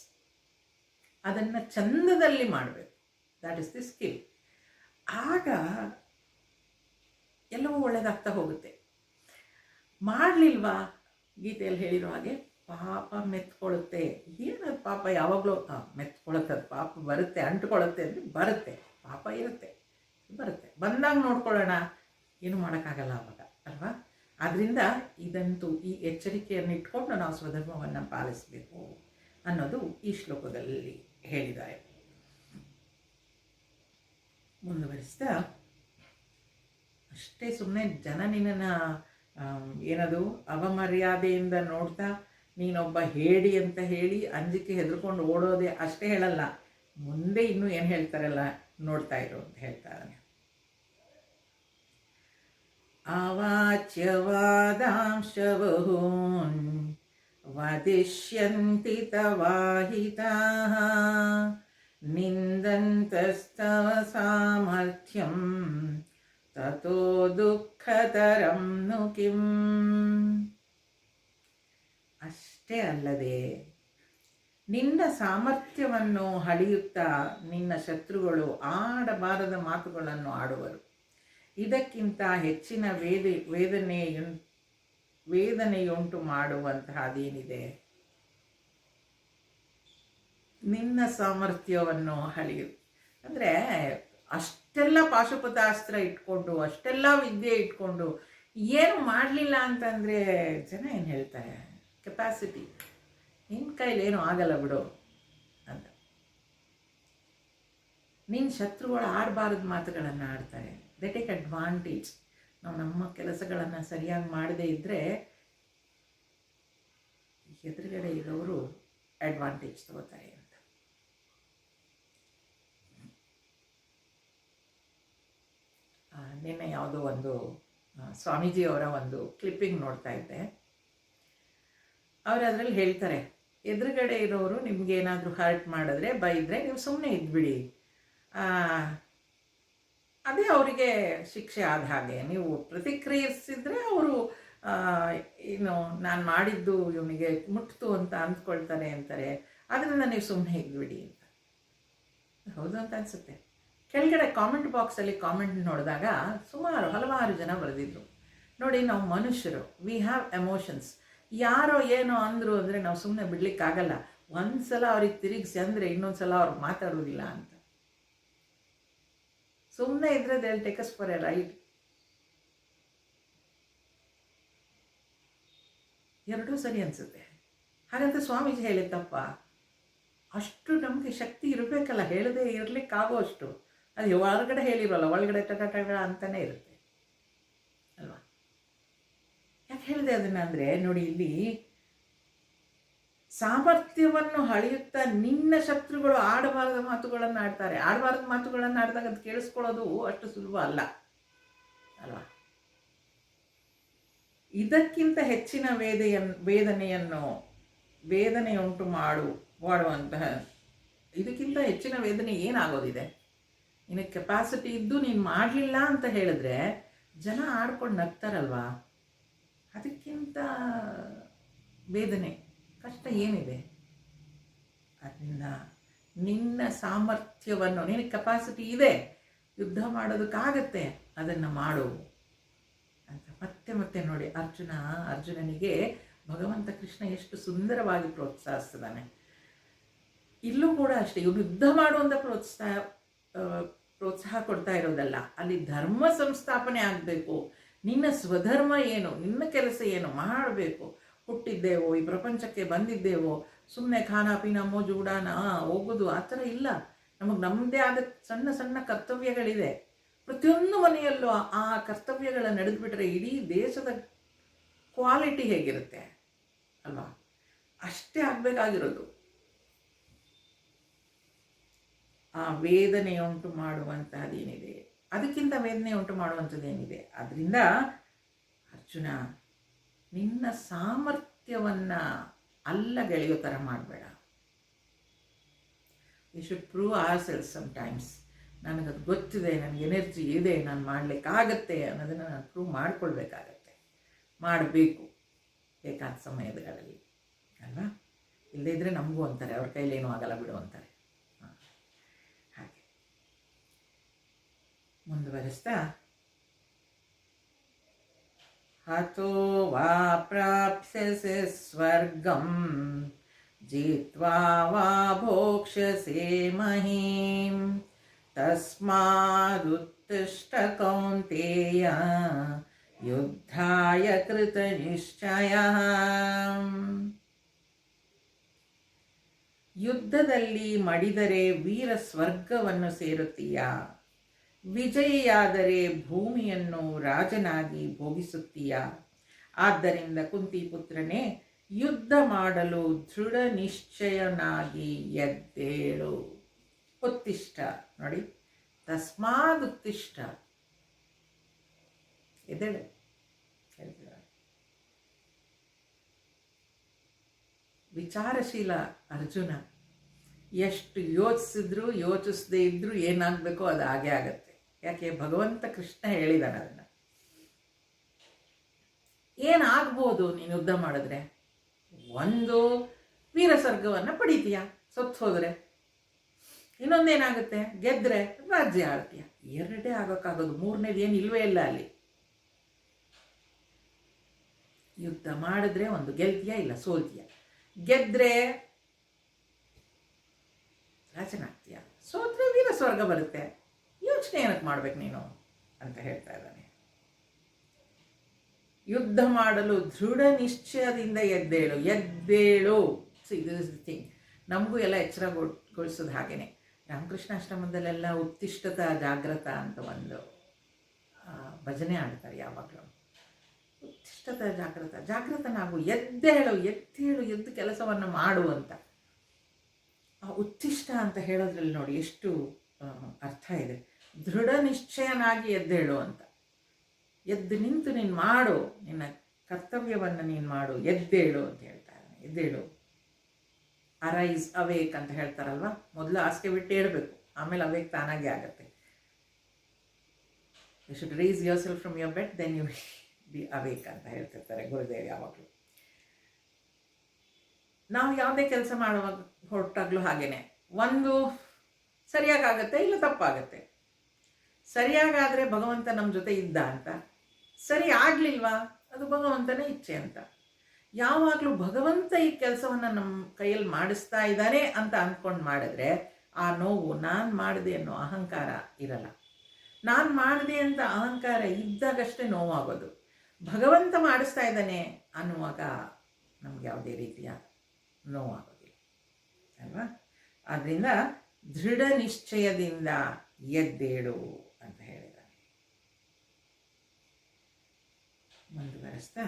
ಅದನ್ನು ಚಂದದಲ್ಲಿ ಮಾಡಬೇಕು. That is the skill. ಆಗ ಎಲ್ಲವೂ ಒಳ್ಳೆಯದಾಗ್ತಾ ಹೋಗುತ್ತೆ. ಮಾಡಲಿಲ್ವಾ, ಗೀತೆಯಲ್ಲಿ ಹೇಳಿರೋ ಹಾಗೆ ಪಾಪ ಮೆತ್ಕೊಳ್ಳುತ್ತೆ. ಏನದು ಪಾಪ ಯಾವಾಗಲೂ ಮೆತ್ಕೊಳ್ಳುತ್ತೆ, ಅದು ಪಾಪ ಬರುತ್ತೆ, ಅಂಟ್ಕೊಳ್ಳುತ್ತೆ ಅಂದರೆ ಬರುತ್ತೆ, ಪಾಪ ಇರುತ್ತೆ, ಬರುತ್ತೆ. ಬಂದಾಗ ನೋಡ್ಕೊಳ್ಳೋಣ, ಏನು ಮಾಡೋಕ್ಕಾಗಲ್ಲ ಅವಾಗ ಅಲ್ವಾ. ಆದ್ದರಿಂದ ಇದಂತೂ ಈ ಎಚ್ಚರಿಕೆಯನ್ನು ಇಟ್ಕೊಂಡು ನಾವು ಸ್ವಧರ್ಮವನ್ನು ಪಾಲಿಸಬೇಕು ಅನ್ನೋದು ಈ ಶ್ಲೋಕದಲ್ಲಿ ಹೇಳಿದ್ದಾರೆ. ಮುಂದುವರಿಸ್ತಾ, ಅಷ್ಟೇ ಸುಮ್ಮನೆ ಜನ ನಿನ್ನನ್ನು ಏನದು ಅವಮರ್ಯಾದೆಯಿಂದ ನೋಡ್ತಾ ನೀನೊಬ್ಬ ಹೇಡಿ ಅಂತ ಹೇಳಿ ಅಂಜಿಕೆ ಹೆದರ್ಕೊಂಡು ಓಡೋದೆ ಅಷ್ಟೇ ಹೇಳಲ್ಲ, ಮುಂದೆ ಇನ್ನೂ ಏನು ಹೇಳ್ತಾರಲ್ಲ ನೋಡ್ತಾ ಇರು ಅಂತ ಹೇಳ್ತಾ ಇದ್ದಾನೆ. ಅವಾಚ್ಯವಾದಾಂಶವಹೂನ್ ವದಿಷ್ಯಂತಿ ತವಾಹಿತಾಃ ನಿಂದಂತಸ್ತವ ಸಾಮರ್ಥ್ಯಂ ತತೋ ದುಃಖತರಂ ನು ಕಿಂ. ಅಷ್ಟೇ ಅಲ್ಲದೆ ನಿನ್ನ ಸಾಮರ್ಥ್ಯವನ್ನು ಹಳೆಯುತ್ತಾ ನಿನ್ನ ಶತ್ರುಗಳು ಆಡಬಾರದ ಮಾತುಗಳನ್ನು ಆಡುವರು. ಇದಕ್ಕಿಂತ ಹೆಚ್ಚಿನ ವೇದನೆಯುಂಟು ಮಾಡುವಂತಹದೇನಿದೆ? ನಿನ್ನ ಸಾಮರ್ಥ್ಯವನ್ನು ಹಳೆಯು ಅಂದರೆ ಅಷ್ಟೆಲ್ಲ ಪಾಶುಪತಾಸ್ತ್ರ ಇಟ್ಕೊಂಡು, ಅಷ್ಟೆಲ್ಲ ವಿದ್ಯೆ ಇಟ್ಕೊಂಡು ಏನು ಮಾಡಲಿಲ್ಲ ಅಂತಂದರೆ ಜನ ಏನು ಹೇಳ್ತಾರೆ? ಕೆಪಾಸಿಟಿ, ನಿನ್ನ ಕೈಲೇನು ಆಗಲ್ಲ ಬಿಡು ಅಂತ. ನಿನ್ನ ಶತ್ರುಗಳು ಆಡಬಾರದು ಮಾತುಗಳನ್ನು ಆಡ್ತಾರೆ. They take advantage. ನಾವು ನಮ್ಮ ಕೆಲಸಗಳನ್ನು ಸರಿಯಾಗಿ ಮಾಡದೇ ಇದ್ದರೆ ಎದುರುಗಡೆ ಇರೋರು ಅಡ್ವಾಂಟೇಜ್ ತಗೋತಾರೆ ಅಂತ. ನಿನ್ನೆ ಯಾವುದೋ ಒಂದು ಸ್ವಾಮೀಜಿಯವರ ಒಂದು ಕ್ಲಿಪ್ಪಿಂಗ್ ನೋಡ್ತಾ ಇದ್ದೆ. ಅವರು ಅದರಲ್ಲಿ ಹೇಳ್ತಾರೆ, ಎದುರುಗಡೆ ಇರೋರು ನಿಮಗೇನಾದರೂ ಹರ್ಟ್ ಮಾಡಿದ್ರೆ, ಬೈದರೆ ನೀವು ಸುಮ್ಮನೆ ಇದ್ಬಿಡಿ, ಅದೇ ಅವರಿಗೆ ಶಿಕ್ಷೆ ಆದ ಹಾಗೆ. ನೀವು ಪ್ರತಿಕ್ರಿಯಿಸಿದರೆ ಅವರು ನಾನು ಮಾಡಿದ್ದು ಇವನಿಗೆ ಮುಟ್ತು ಅಂತ ಅಂದ್ಕೊಳ್ತಾರೆ ಅಂತಾರೆ, ಅದರಿಂದ ನೀವು ಸುಮ್ಮನೆ ಇದ್ಬಿಡಿ ಅಂತ. ಹೌದು ಅಂತ ಅನಿಸುತ್ತೆ. ಕೆಳಗಡೆ ಕಾಮೆಂಟ್ ಬಾಕ್ಸಲ್ಲಿ ಕಾಮೆಂಟ್ ನೋಡಿದಾಗ ಹಲವಾರು ಜನ ಬರೆದಿದ್ರು, ನೋಡಿ ನಾವು ಮನುಷ್ಯರು, ವಿ ಹ್ಯಾವ್ ಎಮೋಷನ್ಸ್. ಯಾರೋ ಏನೋ ಅಂದರು ಅಂದರೆ ನಾವು ಸುಮ್ಮನೆ ಬಿಡ್ಲಿಕ್ಕಾಗಲ್ಲ. ಒಂದು ಸಲ ಅವ್ರಿಗೆ ತಿರುಗಿಸಿ ಅಂದರೆ ಇನ್ನೊಂದು ಸಲ ಅವ್ರು ಮಾತಾಡೋದಿಲ್ಲ ಅಂತ. ಸುಮ್ಮನೆ ಇದ್ರೆ they will take us for a ride. ಎರಡೂ ಸರಿ ಅನಿಸುತ್ತೆ. ಹಾಗಂತ ಸ್ವಾಮೀಜಿ ಹೇಳಿದ್ದಪ್ಪ, ಅಷ್ಟು ನಮಗೆ ಶಕ್ತಿ ಇರಬೇಕಲ್ಲ, ಹೇಳದೆ ಇರಲಿಕ್ಕಾಗೋ ಅಷ್ಟು. ಅದು ಹೊರಗಡೆ ಹೇಳಿರೋಲ್ಲ, ಒಳಗಡೆ ಟಟ ಅಂತಲೇ ಇರುತ್ತೆ ಅಲ್ವಾ. ಯಾಕೆ ಹೇಳಿದೆ ಅದನ್ನು ಅಂದರೆ, ನೋಡಿ ಇಲ್ಲಿ ಸಾಮರ್ಥ್ಯವನ್ನು ಹಳೆಯುತ್ತಾ ನಿನ್ನ ಶತ್ರುಗಳು ಆಡಬಾರದ ಮಾತುಗಳನ್ನು ಆಡ್ತಾರೆ. ಆಡಬಾರದ ಮಾತುಗಳನ್ನು ಆಡಿದಾಗ ಅದು ಕೇಳಿಸ್ಕೊಳ್ಳೋದು ಅಷ್ಟು ಸುಲಭ ಅಲ್ಲ ಅಲ್ವಾ. ಇದಕ್ಕಿಂತ ಹೆಚ್ಚಿನ ವೇದನೆಯುಂಟು ಮಾಡುವಂತಹ ಇದಕ್ಕಿಂತ ಹೆಚ್ಚಿನ ವೇದನೆ ಏನಾಗೋದಿದೆ? ನಿನಗೆ ಕೆಪಾಸಿಟಿ ಇದ್ದು ನೀನು ಮಾಡಲಿಲ್ಲ ಅಂತ ಹೇಳಿದ್ರೆ ಜನ ಆಡ್ಕೊಂಡು ನಗ್ತಾರಲ್ವಾ. ಅದಕ್ಕಿಂತ ವೇದನೆ ಕಷ್ಟ ಏನಿದೆ? ಅದರಿಂದ ನಿನ್ನ ಸಾಮರ್ಥ್ಯವನ್ನು, ನಿನಗೆ ಕೆಪಾಸಿಟಿ ಇದೆ, ಯುದ್ಧ ಮಾಡೋದಕ್ಕಾಗತ್ತೆ, ಅದನ್ನು ಮಾಡು ಅಂತ ಮತ್ತೆ ನೋಡಿ ಅರ್ಜುನನಿಗೆ ಭಗವಂತ ಕೃಷ್ಣ ಎಷ್ಟು ಸುಂದರವಾಗಿ ಪ್ರೋತ್ಸಾಹಿಸ್ತಿದ್ದಾನೆ. ಇಲ್ಲೂ ಕೂಡ ಅಷ್ಟೇ, ಇವ್ರು ಯುದ್ಧ ಮಾಡುವಂಥ ಪ್ರೋತ್ಸಾಹ ಕೊಡ್ತಾ ಇರೋದಲ್ಲ, ಅಲ್ಲಿ ಧರ್ಮ ಸಂಸ್ಥಾಪನೆ ಆಗಬೇಕು. ನಿನ್ನ ಸ್ವಧರ್ಮ ಏನು, ನಿನ್ನ ಕೆಲಸ ಏನು ಮಾಡಬೇಕು. ಹುಟ್ಟಿದ್ದೇವೋ, ಈ ಪ್ರಪಂಚಕ್ಕೆ ಬಂದಿದ್ದೇವೋ, ಸುಮ್ಮನೆ ಖಾನ ಪೀನ ಮೋಜು ಉಡಾನ ಹೋಗೋದು ಆ ಥರ ಇಲ್ಲ. ನಮಗೆ ನಮ್ಮದೇ ಆದ ಸಣ್ಣ ಸಣ್ಣ ಕರ್ತವ್ಯಗಳಿದೆ. ಪ್ರತಿಯೊಂದು ಮನೆಯಲ್ಲೂ ಆ ಕರ್ತವ್ಯಗಳ ನಡೆದುಬಿಟ್ರೆ ಇಡೀ ದೇಶದ ಕ್ವಾಲಿಟಿ ಹೇಗಿರುತ್ತೆ ಅಲ್ವಾ? ಅಷ್ಟೇ ಆಗಬೇಕಾಗಿರೋದು. ಆ ವೇದನೆ ಉಂಟು ಮಾಡುವಂತಹದ್ದೇನಿದೆ, ಅದಕ್ಕಿಂತ ವೇದನೆ ಉಂಟು ಮಾಡುವಂಥದ್ದೇನಿದೆ. ಅದರಿಂದ ಅರ್ಜುನ, ನಿನ್ನ ಸಾಮರ್ಥ್ಯವನ್ನು ಅಲ್ಲ ಗೆಳೆಯೋ ಥರ ಮಾಡಬೇಡ. We should prove our self sometimes. ನನಗದು ಗೊತ್ತಿದೆ, ನನಗೆ ಎನರ್ಜಿ ಇದೆ, ನಾನು ಮಾಡಲಿಕ್ಕಾಗತ್ತೆ ಅನ್ನೋದನ್ನು ನಾನು ಪ್ರೂವ್ ಮಾಡಿಕೊಳ್ಬೇಕಾಗತ್ತೆ, ಮಾಡಬೇಕು ಬೇಕಾದ ಸಮಯಗಳಲ್ಲಿ ಅಲ್ವಾ? ಇಲ್ಲದೇ ಇದ್ದರೆ ನಮಗೂ ಅಂತಾರೆ, ಅವ್ರ ಕೈಲೇನೂ ಆಗಲ್ಲ ಬಿಡು ಅಂತಾರೆ. ಹಾಗೆ ಮುಂದುವರಿಸ್ತಾ, ಹತೋ ವಾ ಪ್ರಾಪ್ಸ್ಯಸೆ ಸ್ವರ್ಗಂ ಜಿತ್ವಾ ವಾ ಭೋಕ್ಷ್ಯಸೆ ಮಹೀಂ ತಸ್ಮಾದುತ್ತಿಷ್ಠ ಕೌಂತೇಯ ಯುದ್ಧಾಯ ಕೃತ ನಿಶ್ಚಯಃ. ಯುದ್ಧದಲ್ಲಿ ಮಡಿದರೆ ವೀರ ಸ್ವರ್ಗವನ್ನು ಸೇರುತ್ತೀಯಾ, ವಿಜಯಿಯಾದರೆ ಭೂಮಿಯನ್ನು ರಾಜನಾಗಿ ಭೋಗಿಸುತ್ತೀಯಾ. ಆದ್ದರಿಂದ ಕುಂತಿಪುತ್ರನೇ, ಯುದ್ಧ ಮಾಡಲು ದೃಢ ನಿಶ್ಚಯನಾಗಿ ಎದ್ದೇಳು. ಉತ್ತಿಷ್ಠ ನೋಡಿ, ತಸ್ಮಾದುತ್ತಿಷ್ಠ, ಎದ್ದೇಳು. ವಿಚಾರಶೀಲ ಅರ್ಜುನ ಎಷ್ಟು ಯೋಚಿಸದೇ ಇದ್ರೂ ಏನಾಗಬೇಕೋ ಅದು ಹಾಗೆ ಆಗತ್ತೆ. ಯಾಕೆ? ಭಗವಂತ ಕೃಷ್ಣ ಹೇಳಿದಾನೆ ಅದನ್ನು. ಏನಾಗ್ಬೋದು ನೀನು ಯುದ್ಧ ಮಾಡಿದ್ರೆ? ಒಂದು, ವೀರ ಸ್ವರ್ಗವನ್ನು ಪಡಿತೀಯ ಸತ್ತು ಹೋದರೆ. ಇನ್ನೊಂದೇನಾಗುತ್ತೆ? ಗೆದ್ರೆ ರಾಜ್ಯ ಆಳ್ತೀಯ. ಎರಡೇ ಆಗೋಕ್ಕಾಗೋದು, ಮೂರನೇದು ಏನು ಇಲ್ವೇ ಇಲ್ಲ ಅಲ್ಲಿ. ಯುದ್ಧ ಮಾಡಿದ್ರೆ ಒಂದು ಗೆಲ್ತೀಯ, ಇಲ್ಲ ಸೋಲ್ತೀಯ. ಗೆದ್ರೆ ರಾಜನಾಗ್ತೀಯ, ಸೋತ್ರೆ ವೀರ ಸ್ವರ್ಗ ಬರುತ್ತೆ. ಯೋಚನೆ ಏನಕ್ಕೆ ಮಾಡ್ಬೇಕು ನೀನು ಅಂತ ಹೇಳ್ತಾ ಇದ್ದಾನೆ. ಯುದ್ಧ ಮಾಡಲು ದೃಢ ನಿಶ್ಚಯದಿಂದ ಎದ್ದೇಳು. This is the thing. ನಮಗೂ ಎಲ್ಲ ಎಚ್ಚರಗೊಳಿಸೋದು ಹಾಗೇನೆ. ರಾಮಕೃಷ್ಣ ಆಶ್ರಮದಲ್ಲೆಲ್ಲ ಉತ್ತಿಷ್ಠತ ಜಾಗೃತ ಅಂತ ಒಂದು ಭಜನೆ ಆಡ್ತಾರೆ ಯಾವಾಗಲೂ. ಉತ್ತಿಷ್ಠತ ಜಾಗೃತನಾಗು, ಎದ್ದೇಳು, ಎದ್ದು ಕೆಲಸವನ್ನು ಮಾಡು ಅಂತ. ಆ ಉತ್ತಿಷ್ಠ ಅಂತ ಹೇಳೋದ್ರಲ್ಲಿ ನೋಡಿ ಎಷ್ಟು ಅರ್ಥ ಇದೆ. ದೃಢ ನಿಶ್ಚಯನಾಗಿ ಎದ್ದೇಳು ಅಂತ. ಎದ್ದು ನಿಂತು ನೀನು ಮಾಡು, ನಿನ್ನ ಕರ್ತವ್ಯವನ್ನು ನೀನು ಮಾಡು, ಎದ್ದೇಳು ಅಂತ ಹೇಳ್ತಾರೆ. ಎದ್ದೇಳು, ಅರೈಸ್, ಅವೇಕ್ ಅಂತ ಹೇಳ್ತಾರಲ್ವ. ಮೊದಲು ಹಾಸಿಗೆ ಬಿಟ್ಟು ಹೇಳ್ಬೇಕು, ಆಮೇಲೆ ಅವೇಕ್ ತಾನಾಗೆ ಆಗುತ್ತೆ. You should rise yourself from your bed, then you be awake ಅಂತ ಹೇಳ್ತಿರ್ತಾರೆ ಗುರುದೇವ್ ಯಾವಾಗಲೂ. ನಾವು ಯಾವುದೇ ಕೆಲಸ ಮಾಡುವಾಗ ಹೊರಟಾಗ್ಲೂ ಹಾಗೇನೆ, ಒಂದು ಸರಿಯಾಗತ್ತೆ, ಇಲ್ಲ ತಪ್ಪಾಗತ್ತೆ. ಸರಿಯಾಗಾದರೆ ಭಗವಂತ ನಮ್ಮ ಜೊತೆ ಇದ್ದ ಅಂತ, ಸರಿ ಆಗಲಿಲ್ವಾ ಅದು ಭಗವಂತನ ಇಚ್ಛೆ ಅಂತ. ಯಾವಾಗಲೂ ಭಗವಂತ ಈ ಕೆಲಸವನ್ನು ನಮ್ಮ ಕೈಯಲ್ಲಿ ಮಾಡಿಸ್ತಾ ಇದ್ದಾನೆ ಅಂತ ಅಂದ್ಕೊಂಡು ಮಾಡಿದ್ರೆ ಆ ನೋವು ನಾನು ಮಾಡಿದೆ ಅನ್ನೋ ಅಹಂಕಾರ ಇರಲ್ಲ. ನಾನು ಮಾಡಿದೆ ಅಂತ ಅಹಂಕಾರ ಇದ್ದಾಗಷ್ಟೇ ನೋವಾಗೋದು. ಭಗವಂತ ಮಾಡಿಸ್ತಾ ಇದ್ದಾನೆ ಅನ್ನುವಾಗ ನಮ್ಗೆ ಯಾವುದೇ ರೀತಿಯ ನೋವಾಗೋದಿಲ್ಲ ಅಲ್ವಾ? ಆದ್ದರಿಂದ ದೃಢ ನಿಶ್ಚಯದಿಂದ ಎದ್ದೇಳು ಅಂತ ಹೇಳಿದ್ದಾನೆ. ಮುಂದುವರೆಸ್ತಾ,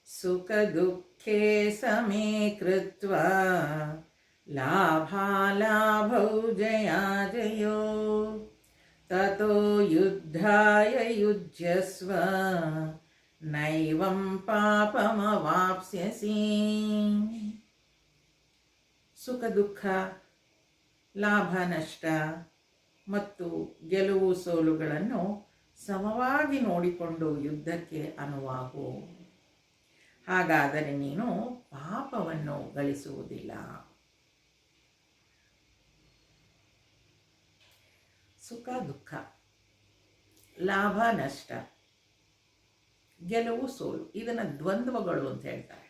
ಸುಖ ದುಃಖೇ ಸಮೇ ಕೃತ್ವ ಲಾಭಾಲಾಭೌ ಜಯಾಜಯೋ ತತೋ ಯುದ್ಧಾಯ ಯುಜ್ಯಸ್ವ ನೈವಂ ಪಾಪಮವಾಪ್ಸ್ಯಸಿ. ಸುಖ ದುಃಖ, ಲಾಭ ನಷ್ಟ ಮತ್ತು ಗೆಲುವು ಸೋಲುಗಳನ್ನು ಸಮವಾಗಿ ನೋಡಿಕೊಂಡು ಯುದ್ಧಕ್ಕೆ ಅನುವಾಗು. ಹಾಗಾದರೆ ನೀನು ಪಾಪವನ್ನು ಗಳಿಸುವುದಿಲ್ಲ. ಸುಖ ದುಃಖ, ಲಾಭ ನಷ್ಟ, ಗೆಲುವು ಸೋಲು, ಇದನ್ನು ದ್ವಂದ್ವಗಳು ಅಂತ ಹೇಳ್ತಾರೆ.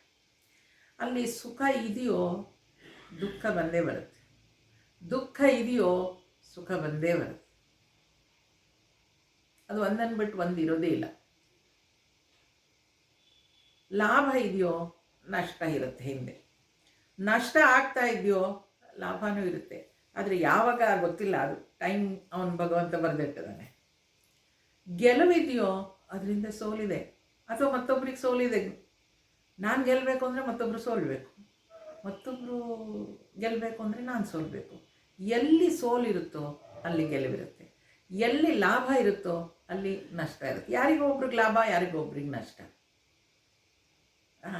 ಅಲ್ಲಿ ಸುಖ ಇದೆಯೋ ದುಃಖ ಬಂದೇ ಬರುತ್ತೆ, ದುಃಖ ಇದೆಯೋ ಸುಖ ಬಂದೇ ಬರುತ್ತೆ. ಅದು ಒಂದನ್ನು ಬಿಟ್ಟು ಒಂದು ಇರೋದೇ ಇಲ್ಲ. ಲಾಭ ಇದೆಯೋ ನಷ್ಟ ಇರುತ್ತೆ, ಹಿಂದೆ ನಷ್ಟ ಆಗ್ತಾ ಇದೆಯೋ ಲಾಭನೂ ಇರುತ್ತೆ. ಆದರೆ ಯಾವಾಗ ಗೊತ್ತಿಲ್ಲ, ಅದು ಟೈಮ್ ಅವನು ಭಗವಂತ ಬರೆದಿಟ್ಟಿದ್ದಾನೆ. ಗೆಲುವಿದೆಯೋ ಅದರಿಂದ ಸೋಲಿದೆ, ಅಥವಾ ಮತ್ತೊಬ್ರಿಗೆ ಸೋಲಿದೆ. ನಾನು ಗೆಲ್ಲಬೇಕು ಅಂದರೆ ಮತ್ತೊಬ್ಬರು ಸೋಲ್ಬೇಕು, ಮತ್ತೊಬ್ಬರು ಗೆಲ್ಲಬೇಕು ಅಂದರೆ ನಾನು ಸೋಲ್ಬೇಕು. ಎಲ್ಲಿ ಸೋಲಿರುತ್ತೋ ಅಲ್ಲಿ ಗೆಲುವಿರುತ್ತೆ, ಎಲ್ಲಿ ಲಾಭ ಇರುತ್ತೋ ಅಲ್ಲಿ ನಷ್ಟ ಇರುತ್ತೆ. ಯಾರಿಗೊಬ್ರಿಗೆ ಲಾಭ, ಯಾರಿಗೊಬ್ರಿಗೆ ನಷ್ಟ.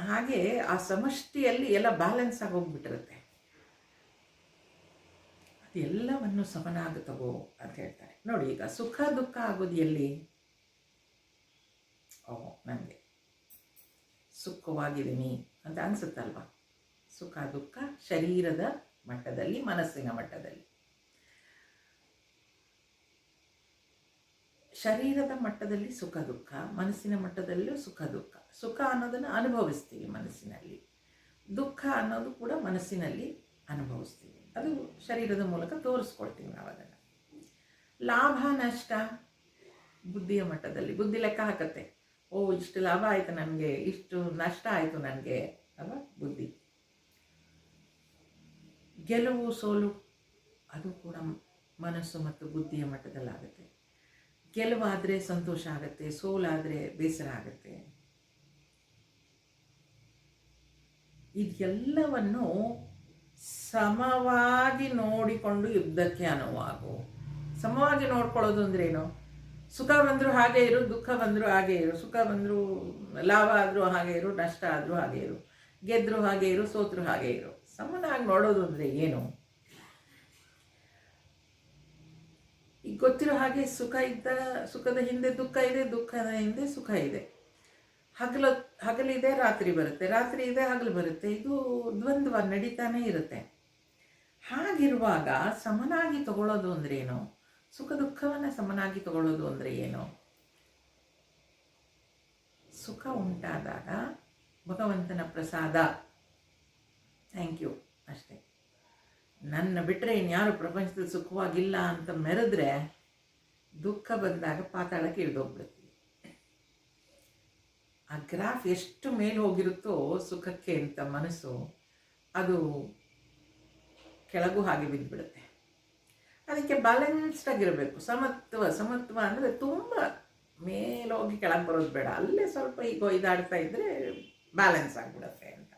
ಹಾಗೆ ಆ ಸಮಷ್ಟಿಯಲ್ಲಿ ಎಲ್ಲ ಬ್ಯಾಲೆನ್ಸ್ ಆಗಿ ಹೋಗ್ಬಿಟ್ಟಿರುತ್ತೆ. ಅದೆಲ್ಲವನ್ನು ಸಮನಾಗಿ ತಗೋ ಅಂತ ಹೇಳ್ತಾರೆ. ನೋಡಿ, ಈಗ ಸುಖ ದುಃಖ ಆಗೋದು ಎಲ್ಲಿ? ನನಗೆ ಸುಖವಾಗಿದ್ದೀನಿ ಅಂತ ಅನಿಸುತ್ತಲ್ವ? ಸುಖ ದುಃಖ ಶರೀರದ ಮಟ್ಟದಲ್ಲಿ, ಮನಸ್ಸಿನ ಮಟ್ಟದಲ್ಲಿ. ಶರೀರದ ಮಟ್ಟದಲ್ಲಿ ಸುಖ ದುಃಖ, ಮನಸ್ಸಿನ ಮಟ್ಟದಲ್ಲೂ ಸುಖ ದುಃಖ. ಸುಖ ಅನ್ನೋದನ್ನು ಅನುಭವಿಸ್ತೀವಿ ಮನಸ್ಸಿನಲ್ಲಿ, ದುಃಖ ಅನ್ನೋದು ಕೂಡ ಮನಸ್ಸಿನಲ್ಲಿ ಅನುಭವಿಸ್ತೀವಿ. ಅದು ಶರೀರದ ಮೂಲಕ ತೋರಿಸ್ಕೊಳ್ತೀವಿ ನಾವು ಅದನ್ನು. ಲಾಭ ನಷ್ಟ ಬುದ್ಧಿಯ ಮಟ್ಟದಲ್ಲಿ, ಬುದ್ಧಿ ಲೆಕ್ಕ ಹಾಕತ್ತೆ. ಇಷ್ಟು ಲಾಭ ಆಯಿತು ನನಗೆ, ಇಷ್ಟು ನಷ್ಟ ಆಯಿತು ನನಗೆ ಅಲ್ವಾ ಬುದ್ಧಿ. ಗೆಲುವು ಸೋಲು ಅದು ಕೂಡ ಮನಸ್ಸು ಮತ್ತು ಬುದ್ಧಿಯ ಮಟ್ಟದಲ್ಲಾಗುತ್ತೆ. ಗೆಲುವಾದರೆ ಸಂತೋಷ ಆಗುತ್ತೆ, ಸೋಲಾದರೆ ಬೇಸರ ಆಗುತ್ತೆ. ಇದೆಲ್ಲವನ್ನು ಸಮವಾಗಿ ನೋಡಿಕೊಂಡು ಯುದ್ಧಕ್ಕೆ ಅನುವಾಗು. ಸಮವಾಗಿ ನೋಡ್ಕೊಳ್ಳೋದು ಅಂದ್ರೇನು? ಸುಖ ಬಂದರೂ ಹಾಗೆ ಇರು, ದುಃಖ ಬಂದರೂ ಹಾಗೆ ಇರು. ಸುಖ ಬಂದರೂ ಲಾಭ ಆದರೂ ಹಾಗೆ ಇರು, ನಷ್ಟ ಆದರೂ ಹಾಗೆ ಇರು. ಗೆದ್ದರೂ ಹಾಗೆ ಇರು, ಸೋತರೂ ಹಾಗೆ ಇರು. ಸಮನಾಗಿ ನೋಡೋದು ಅಂದರೆ ಏನು? ಈಗ ಗೊತ್ತಿರೋ ಹಾಗೆ ಸುಖದ ಹಿಂದೆ ದುಃಖ ಇದೆ, ದುಃಖದ ಹಿಂದೆ ಸುಖ ಇದೆ. ಹಗಲಿದೆ, ರಾತ್ರಿ ಬರುತ್ತೆ, ರಾತ್ರಿ ಇದೆ, ಹಗಲು ಬರುತ್ತೆ. ಇದು ದ್ವಂದ್ವ ನಡೀತಾನೆ ಇರುತ್ತೆ. ಹಾಗಿರುವಾಗ ಸಮನಾಗಿ ತಗೊಳ್ಳೋದು ಅಂದರೆ ಏನು? ಸುಖ ದುಃಖವನ್ನು ಸಮನಾಗಿ ತಗೊಳ್ಳೋದು ಅಂದರೆ ಏನು? ಸುಖ ಉಂಟಾದಾಗ ಭಗವಂತನ ಪ್ರಸಾದ, ಥ್ಯಾಂಕ್ ಯು ಅಷ್ಟೇ. ನನ್ನ ಬಿಟ್ಟರೆ ಇನ್ಯಾರು ಪ್ರಪಂಚದಲ್ಲಿ ಸುಖವಾಗಿಲ್ಲ ಅಂತ ಮೆರೆದ್ರೆ ದುಃಖ ಬಂದಾಗ ಪಾತಾಳಕ್ಕೆ ಇಳಿದೋಗ್ಬಿಡ್ತೀವಿ. ಆ ಗ್ರಾಫ್ ಎಷ್ಟು ಮೇಲೆ ಹೋಗಿರುತ್ತೋ ಸುಖಕ್ಕೆ ಅಂತ ಮನಸ್ಸು, ಅದು ಕೆಳಗೂ ಹಾಗೆ ಬಿದ್ದುಬಿಡುತ್ತೆ. ಅದಕ್ಕೆ ಬ್ಯಾಲೆನ್ಸ್ಡ್ ಆಗಿರಬೇಕು. ಸಮತ್ವ ಅಂದರೆ ತುಂಬ ಮೇಲೋಗಿ ಕೆಳಗೆ ಬರೋದು ಬೇಡ, ಅಲ್ಲೇ ಸ್ವಲ್ಪ ಈಗ ಇದಾಡ್ತಾ ಇದ್ದರೆ ಬ್ಯಾಲೆನ್ಸ್ ಆಗಿಬಿಡುತ್ತೆ ಅಂತ.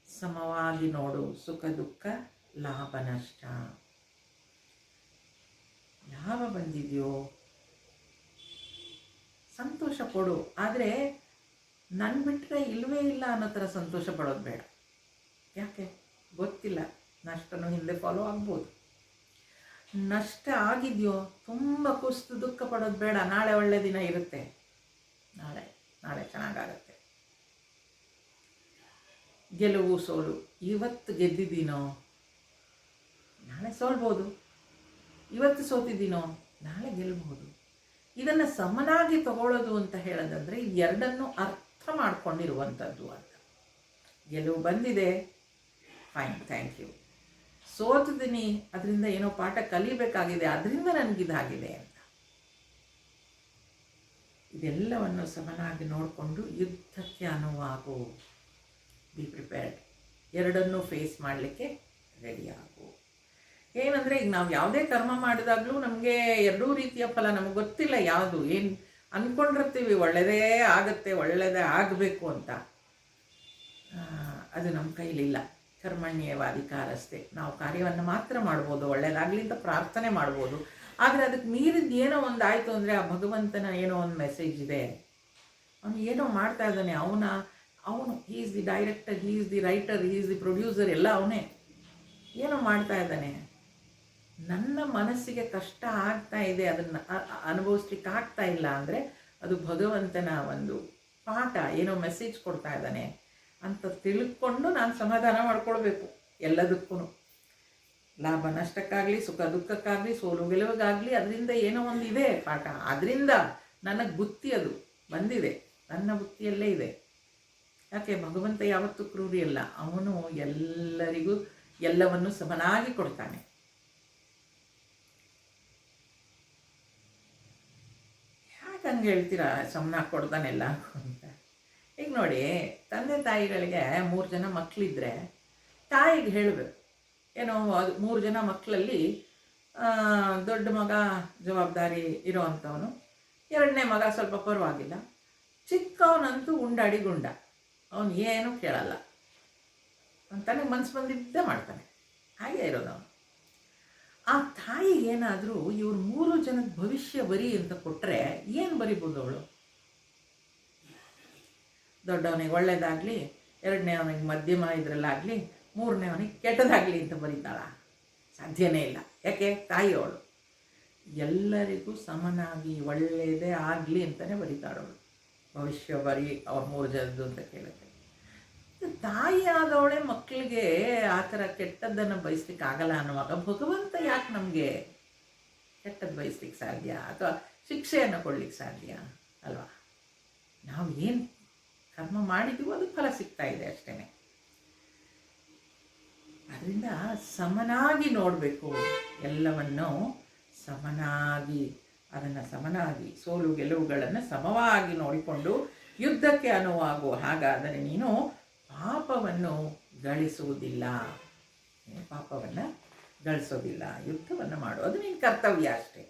ಸಮವಾಗಿ ನೋಡು, ಸುಖ ದುಃಖ ಲಾಭ ನಷ್ಟ. ಲಾಭ ಬಂದಿದೆಯೋ ಸಂತೋಷ ಪಡು, ಆದರೆ ನನ್ನ ಬಿಟ್ಟರೆ ಇಲ್ಲವೇ ಇಲ್ಲ ಅನ್ನೋ ಥರ ಸಂತೋಷ ಪಡೋದು ಬೇಡ. ಯಾಕೆ ಗೊತ್ತಿಲ್ಲ, ನಷ್ಟನೂ ಹಿಂದೆ ಫಾಲೋ ಆಗ್ಬೋದು. ನಷ್ಟ ಆಗಿದೆಯೋ ತುಂಬ ಕುಸ್ತು ದುಃಖ ಪಡೋದು ಬೇಡ. ನಾಳೆ ಒಳ್ಳೆ ದಿನ ಇರುತ್ತೆ, ನಾಳೆ ಚೆನ್ನಾಗಾಗತ್ತೆ. ಗೆಲುವು ಸೋಲು, ಇವತ್ತು ಗೆದ್ದಿದ್ದೀನೋ ನಾಳೆ ಸೋಲ್ಬೋದು, ಇವತ್ತು ಸೋತಿದ್ದೀನೋ ನಾಳೆ ಗೆಲ್ಬಹುದು. ಇದನ್ನು ಸಮನಾಗಿ ತಗೊಳ್ಳೋದು ಅಂತ ಹೇಳೋದಂದರೆ ಎರಡನ್ನೂ ಅರ್ಥ ಮಾಡ್ಕೊಂಡಿರುವಂಥದ್ದು ಅಂತ. ಗೆಲುವು ಬಂದಿದೆ, ಫೈನ್, ಥ್ಯಾಂಕ್ ಯು. ಸೋತಿದ್ದೀನಿ, ಅದರಿಂದ ಏನೋ ಪಾಠ ಕಲಿಬೇಕಾಗಿದೆ, ಅದರಿಂದ ನನಗಿದಾಗಿದೆ ಅಂತ. ಇದೆಲ್ಲವನ್ನು ಸಮನಾಗಿ ನೋಡಿಕೊಂಡು ಯುದ್ಧಕ್ಕೆ ಅನುವಾಗು. Be prepared. ಎರಡನ್ನೂ ಫೇಸ್ ಮಾಡಲಿಕ್ಕೆ ರೆಡಿ ಆಗು. ಏನಂದರೆ ಈಗ ನಾವು ಯಾವುದೇ ಕರ್ಮ ಮಾಡಿದಾಗಲೂ ನಮಗೆ ಎರಡೂ ರೀತಿಯ ಫಲ ನಮಗೆ ಗೊತ್ತಿಲ್ಲ. ಯಾವುದು ಏನು ಅಂದ್ಕೊಂಡಿರ್ತೀವಿ, ಒಳ್ಳೆಯದೇ ಆಗುತ್ತೆ, ಒಳ್ಳೆಯದೇ ಆಗಬೇಕು ಅಂತ. ಅದು ನಮ್ಮ ಕೈಲಿಲ್ಲ. ಕರ್ಮಣ್ಯೇವಾಧಿಕಾರಸ್ಥೆ. ನಾವು ಕಾರ್ಯವನ್ನು ಮಾತ್ರ ಮಾಡ್ಬೋದು, ಒಳ್ಳೆಯದಾಗಲಿ ಅಂತ ಪ್ರಾರ್ಥನೆ ಮಾಡ್ಬೋದು. ಆದರೆ ಅದಕ್ಕೆ ಮೀರಿದ್ದು ಏನೋ ಒಂದು ಆಯಿತು ಅಂದರೆ ಆ ಭಗವಂತನ ಏನೋ ಒಂದು ಮೆಸೇಜ್ ಇದೆ, ಅವನು ಏನೋ ಮಾಡ್ತಾ ಇದ್ದಾನೆ. ಅವನು he is the director, he is the writer, he is the producer, ಎಲ್ಲ ಅವನೇ ಏನೋ ಮಾಡ್ತಾ ಇದ್ದಾನೆ. ನನ್ನ ಮನಸ್ಸಿಗೆ ಕಷ್ಟ ಆಗ್ತಾ ಇದೆ, ಅದನ್ನು ಅನುಭವಿಸ್ಲಿಕ್ಕೆ ಆಗ್ತಾ ಇಲ್ಲ ಅಂದರೆ ಅದು ಭಗವಂತನ ಒಂದು ಪಾಠ, ಏನೋ ಮೆಸೇಜ್ ಕೊಡ್ತಾ ಇದ್ದಾನೆ ಅಂತ ತಿಳ್ಕೊಂಡು ನಾನು ಸಮಾಧಾನ ಮಾಡ್ಕೊಳ್ಬೇಕು. ಎಲ್ಲದಕ್ಕೂ ಲಾಭ ನಷ್ಟಕ್ಕಾಗಲಿ, ಸುಖ ದುಃಖಕ್ಕಾಗಲಿ, ಸೋಲು ಗೆಲುವಿಗಾಗಲಿ ಅದರಿಂದ ಏನೋ ಒಂದು ಇದೆ ಪಾಠ. ಅದರಿಂದ ನನಗೆ ಬುತ್ತಿ ಅದು ಬಂದಿದೆ, ನನ್ನ ಬುತ್ತಿಯಲ್ಲೇ ಇದೆ. ಯಾಕೆ ಭಗವಂತ ಯಾವತ್ತೂ ಕ್ರೂರಿ ಅಲ್ಲ, ಅವನು ಎಲ್ಲರಿಗೂ ಎಲ್ಲವನ್ನು ಸಮನಾಗಿ ಕೊಡ್ತಾನೆ. ಹಂಗೆ ಹೇಳ್ತೀರಾ ಸುಮ್ಮನೆ ಕೊಡ್ತಾನೆಲ್ಲ ಅಂತ. ಈಗ ನೋಡಿ, ತಂದೆ ತಾಯಿಗಳಿಗೆ 3 ಜನ ಮಕ್ಕಳಿದ್ರೆ ತಾಯಿಗೆ ಹೇಳಬೇಕು, ಏನೋ ಅದು 3 ಜನ ಮಕ್ಕಳಲ್ಲಿ ದೊಡ್ಡ ಮಗ ಜವಾಬ್ದಾರಿ ಇರೋ ಅಂಥವನು, 2ನೇ ಮಗ ಸ್ವಲ್ಪ ಪರವಾಗಿಲ್ಲ, ಚಿಕ್ಕವನಂತೂ ಉಂಡಾಡಿ ಗುಂಡ, ಅವನು ಏನೂ ಕೇಳಲ್ಲ, ಅಂತಾನೆ ಮನಸ್ಸು ಬಂದಿದ್ದೇ ಮಾಡ್ತಾನೆ. ಹಾಗೆ ಇರೋದು ಅವನು. ಆ ತಾಯಿ ಏನಾದರೂ ಇವ್ರು 3 ಜನದ ಭವಿಷ್ಯ ಬರಿ ಅಂತ ಕೊಟ್ಟರೆ ಏನು ಬರಿಬೋದು ಅವಳು? ದೊಡ್ಡವನಿಗೆ ಒಳ್ಳೇದಾಗಲಿ, 2ನೇ ಅವನಿಗೆ ಮಧ್ಯಮ ಇದರಲ್ಲಾಗಲಿ, 3ನೇ ಅವನಿಗೆ ಕೆಟ್ಟದಾಗಲಿ ಅಂತ ಬರೀತಾಳ? ಸಾಧ್ಯನೇ ಇಲ್ಲ. ಯಾಕೆ? ತಾಯಿ ಅವಳು ಎಲ್ಲರಿಗೂ ಸಮನಾಗಿ ಒಳ್ಳೆಯದೇ ಆಗಲಿ ಅಂತಲೇ ಬರೀತಾಳವಳು. ಭವಿಷ್ಯ ಬರೀ ಅವ್ರ 3 ಜನದ್ದು ಅಂತ ಕೇಳುತ್ತೆ. ತಾಯಿ ಆದವಳೆ ಮಕ್ಕಳಿಗೆ ಆ ಥರ ಕೆಟ್ಟದ್ದನ್ನು ಬಯಸ್ಲಿಕ್ಕೆ ಆಗಲ್ಲ ಅನ್ನುವಾಗ ಭಗವಂತ ಯಾಕೆ ನಮಗೆ ಕೆಟ್ಟದ್ದು ಬಯಸ್ಲಿಕ್ಕೆ ಸಾಧ್ಯ, ಅಥವಾ ಶಿಕ್ಷೆಯನ್ನು ಕೊಡ್ಲಿಕ್ಕೆ ಸಾಧ್ಯ ಅಲ್ವಾ? ನಾವು ಏನು ಕರ್ಮ ಮಾಡಿದ್ದೀವೋ ಅದು ಫಲ ಸಿಗ್ತಾ ಇದೆ ಅಷ್ಟೇ. ಅದರಿಂದ ಸಮನಾಗಿ ನೋಡಬೇಕು, ಎಲ್ಲವನ್ನು ಸಮನಾಗಿ, ಅದನ್ನು ಸಮನಾಗಿ, ಸೋಲು ಗೆಲುವುಗಳನ್ನು ಸಮವಾಗಿ ನೋಡಿಕೊಂಡು ಯುದ್ಧಕ್ಕೆ ಅನುವಾಗುವ ಹಾಗಾದರೆ ನೀನು ಪಾಪವನ್ನು ಗಳಿಸುವುದಿಲ್ಲ, ಪಾಪವನ್ನು ಗಳಿಸೋದಿಲ್ಲ, ಯುದ್ಧವನ್ನು ಮಾಡು. ಅದು ನಿನ್ನ ಕರ್ತವ್ಯ ಅಷ್ಟೇ.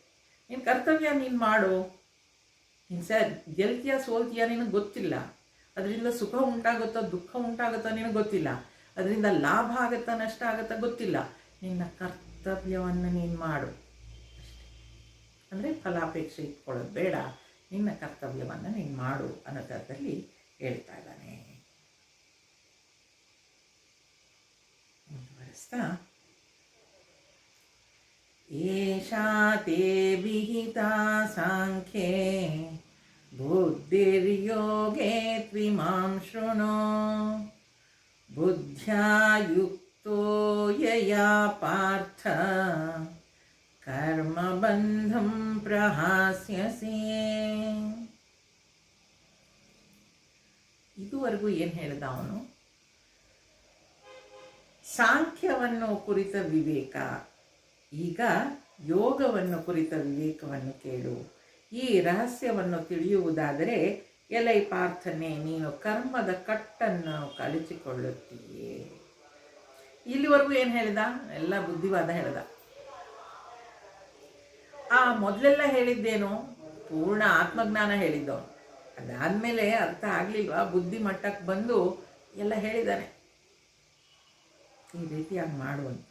ನಿನ್ನ ಕರ್ತವ್ಯ ನೀನು ಮಾಡು. ನೀನು ಗೆಲ್ತೀಯ ಸೋಲ್ತೀಯ ನಿನಗೆ ಗೊತ್ತಿಲ್ಲ, ಅದರಿಂದ ಸುಖ ಉಂಟಾಗುತ್ತೋ ದುಃಖ ಉಂಟಾಗುತ್ತೋ ನಿನಗೆ ಗೊತ್ತಿಲ್ಲ, ಅದರಿಂದ ಲಾಭ ಆಗುತ್ತಾ ನಷ್ಟ ಆಗುತ್ತಾ ಗೊತ್ತಿಲ್ಲ. ನಿನ್ನ ಕರ್ತವ್ಯವನ್ನು ನೀನು ಮಾಡು ಅಷ್ಟೇ. ಅಂದರೆ ಫಲಾಪೇಕ್ಷೆ ಇಟ್ಕೊಳ್ಳೋದು ಬೇಡ, ನಿನ್ನ ಕರ್ತವ್ಯವನ್ನು ನೀನು ಮಾಡು ಅನ್ನೋ ಥರದಲ್ಲಿ ಹೇಳ್ತಾ ಇದ್ದಾನೆ. ಮುಂದುವರಿಸ್ತಾ, ಏಷಾ ತೇ ವಿಹಿತಾ ಸಾಂಖ್ಯೇ ಬುದ್ಧಿರ್ಯೋಗೇ ತ್ವಿಮಾಂ ಶೃಣು ಬುದ್ಧ್ಯಾ ಯುಕ್ತೋ ಯಯಾ ಪಾರ್ಥ ಕರ್ಮಬಂಧಂ ಪ್ರಹಾಸ್ಯಸಿ. ಇದುವರೆಗೂ ಏನು ಹೇಳಿದ ಅವನು? ಸಾಂಖ್ಯವನ್ನು ಕುರಿತ ವಿವೇಕ. ಈಗ ಯೋಗವನ್ನು ಕುರಿತ ವಿವೇಕವನ್ನು ಕೇಳು. ಈ ರಹಸ್ಯವನ್ನು ತಿಳಿಯುವುದಾದರೆ ಎಲೈ ಪಾರ್ಥನೆ, ನೀನು ಕರ್ಮದ ಕಟ್ಟನ್ನು ಕಳಚಿಕೊಳ್ಳುತ್ತೀಯೇ. ಇಲ್ಲಿವರೆಗೂ ಏನು ಹೇಳಿದ? ಎಲ್ಲ ಬುದ್ಧಿವಾದ ಹೇಳ್ದ. ಮೊದಲೆಲ್ಲ ಹೇಳಿದ್ದೇನು? ಪೂರ್ಣ ಆತ್ಮಜ್ಞಾನ ಹೇಳಿದ್ದವನು. ಅದಾದಮೇಲೆ ಅರ್ಥ ಆಗಲಿಲ್ವಾ, ಬುದ್ಧಿ ಮಟ್ಟಕ್ಕೆ ಬಂದು ಎಲ್ಲ ಹೇಳಿದ್ದಾನೆ, ಈ ರೀತಿಯಾಗಿ ಮಾಡುವಂತ.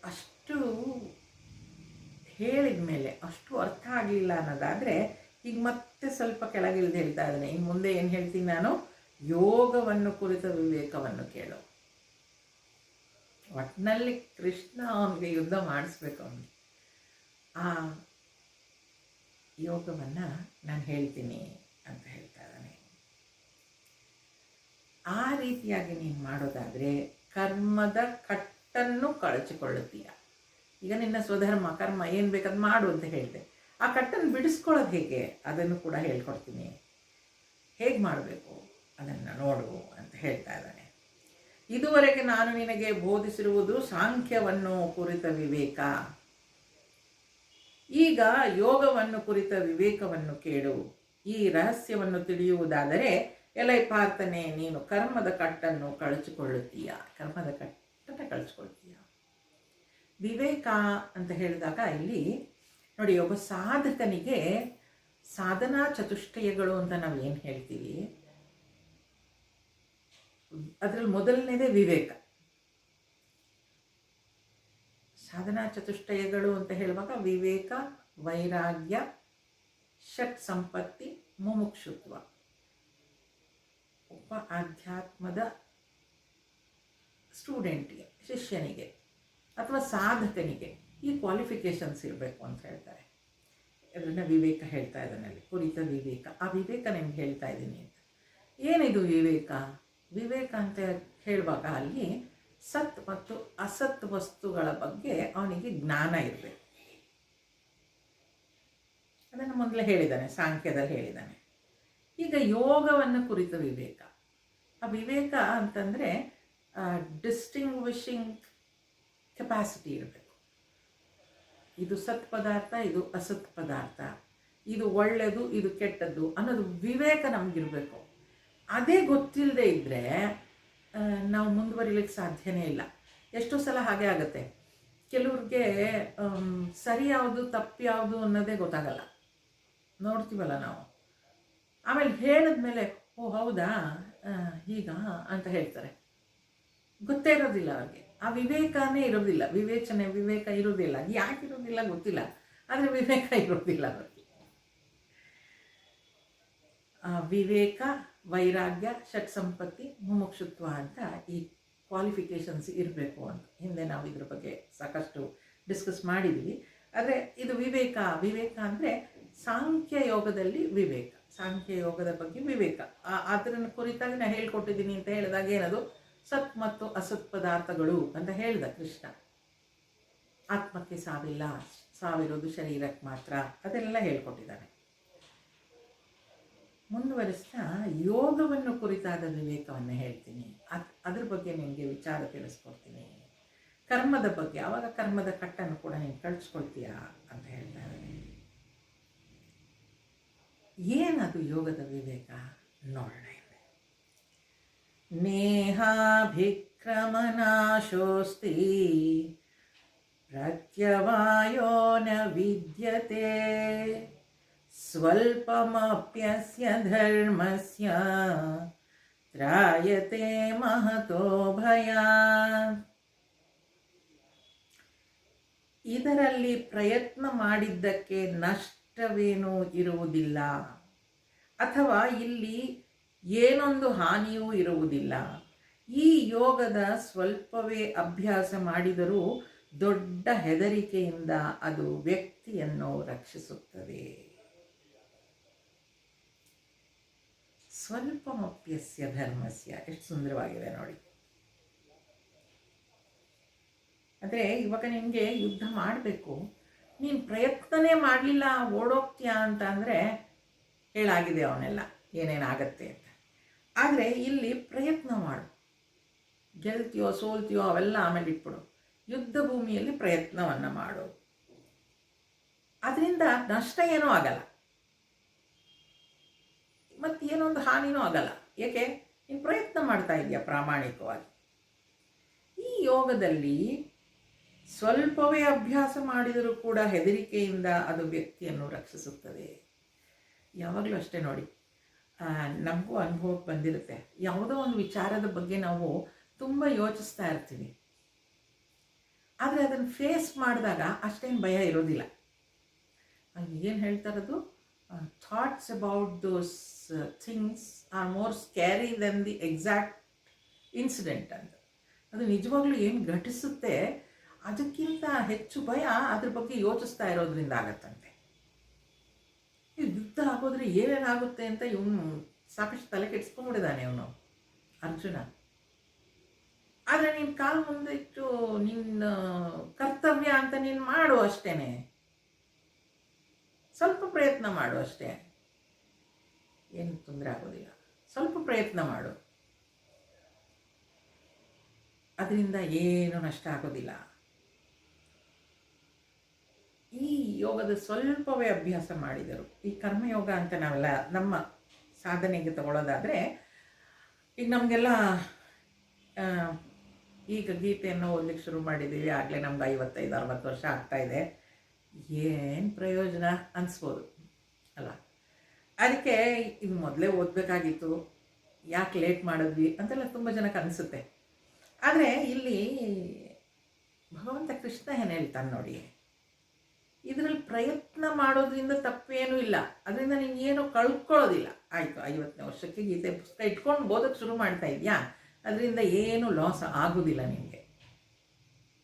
ಅಷ್ಟು ಹೇಳಿದ ಮೇಲೆ ಅಷ್ಟು ಅರ್ಥ ಆಗಲಿಲ್ಲ ಅನ್ನೋದಾದರೆ ಈಗ ಮತ್ತೆ ಸ್ವಲ್ಪ ಕೆಳಗಿಳಿದು ಹೇಳ್ತಾ ಇದ್ದಾನೆ. ಇನ್ನು ಮುಂದೆ ಏನು ಹೇಳ್ತೀನಿ ನಾನು? ಯೋಗವನ್ನು ಕುರಿತ ವಿವೇಕವನ್ನು ಕೇಳು. ಒಟ್ಟಿನಲ್ಲಿ ಕೃಷ್ಣ ಅವನಿಗೆ ಯುದ್ಧ ಮಾಡಿಸ್ಬೇಕು. ಅವನಿಗೆ ಆ ಯೋಗವನ್ನು ನಾನು ಹೇಳ್ತೀನಿ ಅಂತ ಹೇಳ್ತಾ ಇದ್ದಾನೆ. ಆ ರೀತಿಯಾಗಿ ನೀನು ಮಾಡೋದಾದರೆ ಕರ್ಮದ ಕಟ್ಟನ್ನು ಕಳಚಿಕೊಳ್ಳುತ್ತೀಯ. ಈಗ ನಿನ್ನ ಸ್ವಧರ್ಮ ಕರ್ಮ ಏನು ಬೇಕಾದ್ ಮಾಡು ಅಂತ ಹೇಳಿದೆ. ಆ ಕಟ್ಟನ್ನು ಬಿಡಿಸ್ಕೊಳ್ಳೋದು ಹೇಗೆ ಅದನ್ನು ಕೂಡ ಹೇಳ್ಕೊಡ್ತೀನಿ. ಹೇಗೆ ಮಾಡಬೇಕು ಅದನ್ನು ನೋಡು ಅಂತ ಹೇಳ್ತಾ ಇದ್ದಾನೆ. ಇದುವರೆಗೆ ನಾನು ನಿನಗೆ ಬೋಧಿಸಿರುವುದು ಸಾಂಖ್ಯವನ್ನು ಕುರಿತ ವಿವೇಕ. ಈಗ ಯೋಗವನ್ನು ಕುರಿತ ವಿವೇಕವನ್ನು ಕೇಳು. ಈ ರಹಸ್ಯವನ್ನು ತಿಳಿಯುವುದಾದರೆ ಎಲೈ ಪಾರ್ಥನೆ, ನೀನು ಕರ್ಮದ ಕಟ್ಟನ್ನು ಕಳಚಿಕೊಳ್ಳುತ್ತೀಯ. ಕರ್ಮದ ಕಟ್ಟನ್ನು ಕಳಚಿಕೊಳ್ತೀಯ. ವಿವೇಕ ಅಂತ ಹೇಳಿದಾಗ ಇಲ್ಲಿ ನೋಡಿ, ಒಬ್ಬ ಸಾಧಕನಿಗೆ ಸಾಧನಾ ಚತುಷ್ಟಯಗಳು ಅಂತ ನಾವು ಏನು ಹೇಳ್ತೀವಿ, ಅದರಲ್ಲಿ ಮೊದಲನೇದೇ ವಿವೇಕ. ಸಾಧನಾ ಚತುಷ್ಟಯಗಳು ಅಂತ ಹೇಳುವಾಗ ವಿವೇಕ, ವೈರಾಗ್ಯ, ಷಟ್ ಸಂಪತ್ತಿ, ಮುಮುಕ್ಷುತ್ವ. ಒಬ್ಬ ಆಧ್ಯಾತ್ಮದ ಸ್ಟೂಡೆಂಟ್ಗೆ, ಶಿಷ್ಯನಿಗೆ ಅಥವಾ ಸಾಧಕನಿಗೆ ಈ ಕ್ವಾಲಿಫಿಕೇಷನ್ಸ್ ಇರಬೇಕು ಅಂತ ಹೇಳ್ತಾರೆ. ಅದನ್ನು ವಿವೇಕ ಹೇಳ್ತಾ ಇದ್ದಾನೆ ಅಲ್ಲಿ, ಕುರಿತ ವಿವೇಕ. ಆ ವಿವೇಕ ನಿಮ್ಗೆ ಹೇಳ್ತಾ ಇದ್ದೀನಿ ಅಂತ. ಏನಿದು ವಿವೇಕ? ವಿವೇಕ ಅಂತ ಹೇಳುವಾಗ ಅಲ್ಲಿ ಸತ್ ಮತ್ತು ಅಸತ್ ವಸ್ತುಗಳ ಬಗ್ಗೆ ಅವನಿಗೆ ಜ್ಞಾನ ಇರಬೇಕು. ಅದನ್ನು ಮೊದಲೇ ಹೇಳಿದ್ದಾನೆ, ಸಾಂಖ್ಯದಲ್ಲಿ ಹೇಳಿದ್ದಾನೆ. ಈಗ ಯೋಗವನ್ನು ಕುರಿತ ವಿವೇಕ. ಆ ವಿವೇಕ ಅಂತಂದರೆ ಡಿಸ್ಟಿಂಗ್ವಿಷಿಂಗ್ ಕೆಪಾಸಿಟಿ ಇರಬೇಕು. ಇದು ಸತ್ ಪದಾರ್ಥ, ಇದು ಅಸತ್ ಪದಾರ್ಥ, ಇದು ಒಳ್ಳೆಯದು, ಇದು ಕೆಟ್ಟದ್ದು ಅನ್ನೋದು ವಿವೇಕ ನಮಗಿರಬೇಕು. ಅದೇ ಗೊತ್ತಿಲ್ಲದೆ ಇದ್ದರೆ ನಾವು ಮುಂದುವರಿಲಿಕ್ಕೆ ಸಾಧ್ಯನೇ ಇಲ್ಲ. ಎಷ್ಟೋ ಸಲ ಹಾಗೆ ಆಗುತ್ತೆ. ಕೆಲವ್ರಿಗೆ ಸರಿ ಯಾವುದು ತಪ್ಪು ಯಾವುದು ಅನ್ನೋದೇ ಗೊತ್ತಾಗಲ್ಲ, ನೋಡ್ತೀವಲ್ಲ ನಾವು. ಆಮೇಲೆ ಹೇಳಿದ್ಮೇಲೆ ಓ ಹೌದಾ ಹೀಗ ಅಂತ ಹೇಳ್ತಾರೆ. ಗೊತ್ತೇ ಇರೋದಿಲ್ಲ ಅವ್ರಿಗೆ, ಆ ವಿವೇಕನೇ ಇರೋದಿಲ್ಲ, ವಿವೇಕ ಇರೋದಿಲ್ಲ. ಯಾಕೆ ಇರೋದಿಲ್ಲ ಗೊತ್ತಿಲ್ಲ, ಆದರೆ ವಿವೇಕ ಇರೋದಿಲ್ಲ ಅವ್ರಿಗೆ. ವಿವೇಕ, ವೈರಾಗ್ಯ, ಷಟ್ ಸಂಪತ್ತಿ, ಮುಮುಕ್ಷುತ್ವ ಅಂತ ಈ ಕ್ವಾಲಿಫಿಕೇಷನ್ಸ್ ಇರಬೇಕು ಅಂತ ಹಿಂದೆ ನಾವು ಇದ್ರ ಬಗ್ಗೆ ಸಾಕಷ್ಟು ಡಿಸ್ಕಸ್ ಮಾಡಿದ್ವಿ. ಆದರೆ ಇದು ವಿವೇಕ ಅಂದರೆ ಸಾಂಖ್ಯ ಯೋಗದಲ್ಲಿ ವಿವೇಕ, ಸಾಂಖ್ಯ ಯೋಗದ ಬಗ್ಗೆ ವಿವೇಕ. ಅದನ್ನು ಕುರಿತಾಗಿ ನಾನು ಹೇಳ್ಕೊಟ್ಟಿದ್ದೀನಿ ಅಂತ ಹೇಳಿದಾಗ ಏನದು ಸತ್ ಮತ್ತು ಅಸತ್ ಪದಾರ್ಥಗಳು ಅಂತ ಹೇಳಿದ ಕೃಷ್ಣ. ಆತ್ಮಕ್ಕೆ ಸಾವಿಲ್ಲ, ಸಾವಿರೋದು ಶರೀರಕ್ಕೆ ಮಾತ್ರ, ಅದೆಲ್ಲ ಹೇಳ್ಕೊಟ್ಟಿದ್ದಾನೆ. ಮುಂದುವರಿಸ್ತಾ ಯೋಗವನ್ನು ಕುರಿತಾದ ವಿವೇಕವನ್ನು ಹೇಳ್ತೀನಿ, ಅದ್ರ ಬಗ್ಗೆ ನಿನಗೆ ವಿಚಾರ ತಿಳಿಸ್ಕೊಡ್ತೀನಿ. ಕರ್ಮದ ಬಗ್ಗೆ, ಆವಾಗ ಕರ್ಮದ ಕಟ್ಟನ್ನು ಕೂಡ ನೀನು ಕಳಿಸ್ಕೊಳ್ತೀಯಾ ಅಂತ ಹೇಳ್ತಾರೆ. ಏನದು ಯೋಗದ ವಿವೇಕ ನೋಡೋಣ. ನೇಹಾಭಿಕ್ರಮನಾಶೋಸ್ತಿ ಪ್ರತ್ಯವಾಯೋ ನ ವಿದ್ಯತೆ ಸ್ವಲ್ಪಮಪ್ಯಸ್ಯ ಧರ್ಮಸ್ಯ ತ್ರಾಯತೆ ಮಹತೋ ಭಯಾತ್. ಇದರಲ್ಲಿ ಪ್ರಯತ್ನ ಮಾಡಿದ್ದಕ್ಕೆ ನಷ್ಟವೇನೂ ಇರುವುದಿಲ್ಲ, ಅಥವಾ ಇಲ್ಲಿ ಏನೊಂದು ಹಾನಿಯೂ ಇರುವುದಿಲ್ಲ. ಈ ಯೋಗದ ಸ್ವಲ್ಪವೇ ಅಭ್ಯಾಸ ಮಾಡಿದರೂ ದೊಡ್ಡ ಹೆದರಿಕೆಯಿಂದ ಅದು ವ್ಯಕ್ತಿಯನ್ನು ರಕ್ಷಿಸುತ್ತದೆ. ಸ್ವಲ್ಪಮಪ್ಯಸ್ಯ ಧರ್ಮಸ್ಯ, ಎಷ್ಟು ಸುಂದರವಾಗಿದೆ ನೋಡಿ. ಅಂದರೆ ಇವಾಗ ನಿನಗೆ ಯುದ್ಧ ಮಾಡಬೇಕು, ನೀನು ಪ್ರಯತ್ನನೇ ಮಾಡಲಿಲ್ಲ, ಓಡೋಗ್ತೀಯಾ ಅಂತ ಅಂದರೆ ಹೇಳಾಗಿದೆ ಅವನೆಲ್ಲ ಏನೇನಾಗತ್ತೆ ಅಂತ. ಆದರೆ ಇಲ್ಲಿ ಪ್ರಯತ್ನ ಮಾಡು, ಗೆಲ್ತೀಯೋ ಸೋಲ್ತೀಯೋ ಅವೆಲ್ಲ ಆಮೇಲೆ ಇಟ್ಬಿಡು. ಯುದ್ಧ ಭೂಮಿಯಲ್ಲಿ ಪ್ರಯತ್ನವನ್ನು ಮಾಡು, ಅದರಿಂದ ನಷ್ಟ ಏನೂ ಆಗಲ್ಲ, ಮತ್ತು ಏನೊಂದು ಹಾನಿನೂ ಆಗಲ್ಲ. ಏಕೆ? ನೀನು ಪ್ರಯತ್ನ ಮಾಡ್ತಾ ಇದೆಯಾ ಪ್ರಾಮಾಣಿಕವಾಗಿ. ಈ ಯೋಗದಲ್ಲಿ ಸ್ವಲ್ಪವೇ ಅಭ್ಯಾಸ ಮಾಡಿದರೂ ಕೂಡ ಹೆದರಿಕೆಯಿಂದ ಅದು ವ್ಯಕ್ತಿಯನ್ನು ರಕ್ಷಿಸುತ್ತದೆ. ಯಾವಾಗಲೂ ಅಷ್ಟೇ ನೋಡಿ, ನಮಗೂ ಅನುಭವಕ್ಕೆ ಬಂದಿರುತ್ತೆ. ಯಾವುದೋ ಒಂದು ವಿಚಾರದ ಬಗ್ಗೆ ನಾವು ತುಂಬ ಯೋಚಿಸ್ತಾ ಇರ್ತೀವಿ, ಆದರೆ ಅದನ್ನು ಫೇಸ್ ಮಾಡಿದಾಗ ಅಷ್ಟೇನು ಭಯ ಇರೋದಿಲ್ಲ. ಏನು ಹೇಳ್ತಾ ಇರೋದು, thoughts about those things are more scary then the exact incident ಅಂತ. ಅದು ನಿಜವಾಗ್ಲೂ ಏನು ಘಟಿಸುತ್ತೆ ಅದಕ್ಕಿಂತ ಹೆಚ್ಚು ಭಯ ಅದ್ರ ಬಗ್ಗೆ ಯೋಚಿಸ್ತಾ ಇರೋದ್ರಿಂದ ಆಗತ್ತಂತೆ. ಈ ಯುದ್ಧ ಆಗೋದ್ರೆ ಏನೇನಾಗುತ್ತೆ ಅಂತ ಇವನು ಸಾಕಷ್ಟು ತಲೆ ಕೆಡಿಸ್ಕೊಂಡ್ಬಿಟ್ಟಿದ್ದಾನೆ ಇವನು ಅರ್ಜುನ. ಆದರೆ ನೀನು ಕಾಲು ಮುಂದೆ ಇಟ್ಟು ನಿನ್ನ ಕರ್ತವ್ಯ ಅಂತ ನೀನು ಮಾಡು ಅಷ್ಟೇ, ಸ್ವಲ್ಪ ಪ್ರಯತ್ನ ಮಾಡು ಅಷ್ಟೇ, ಏನು ತೊಂದರೆ ಆಗೋದಿಲ್ಲ. ಸ್ವಲ್ಪ ಪ್ರಯತ್ನ ಮಾಡು, ಅದರಿಂದ ಏನು ನಷ್ಟ ಆಗೋದಿಲ್ಲ. ಈ ಯೋಗದ ಸ್ವಲ್ಪವೇ ಅಭ್ಯಾಸ ಮಾಡಿದರು. ಈ ಕರ್ಮಯೋಗ ಅಂತ ನಾವೆಲ್ಲ ನಮ್ಮ ಸಾಧನೆಗೆ ತಗೊಳ್ಳೋದಾದರೆ, ಈಗ ನಮಗೆಲ್ಲ ಈಗ ಗೀತೆಯನ್ನು ಓದಲಿಕ್ಕೆ ಶುರು ಮಾಡಿದ್ದೀವಿ, ಆಗಲೇ ನಮ್ಗೆ 55-60 ವರ್ಷ ಆಗ್ತಾಯಿದೆ. ಏನು ಪ್ರಯೋಜನ ಅನಿಸ್ಬೋದು ಅಲ್ಲ. ಅದಕ್ಕೆ ಇದು ಮೊದಲೇ ಓದಬೇಕಾಗಿತ್ತು, ಯಾಕೆ ಲೇಟ್ ಮಾಡಿದ್ವಿ ಅಂತೆಲ್ಲ ತುಂಬ ಜನಕ್ಕೆ ಅನಿಸುತ್ತೆ. ಆದರೆ ಇಲ್ಲಿ ಭಗವಂತ ಕೃಷ್ಣ ಏನು ಹೇಳ್ತಾನೆ ನೋಡಿ, ಇದರಲ್ಲಿ ಪ್ರಯತ್ನ ಮಾಡೋದ್ರಿಂದ ತಪ್ಪೇನೂ ಇಲ್ಲ, ಅದರಿಂದ ನೀನು ಏನೂ ಕಳ್ಕೊಳ್ಳೋದಿಲ್ಲ. ಆಯಿತು, 50ನೇ ವರ್ಷಕ್ಕೆ ಗೀತೆ ಪುಸ್ತಕ ಇಟ್ಕೊಂಡು ಓದೋಕ್ಕೆ ಶುರು ಮಾಡ್ತಾ ಇದೆಯಾ, ಅದರಿಂದ ಏನೂ ಲಾಸ್ ಆಗೋದಿಲ್ಲ, ನಿನಗೆ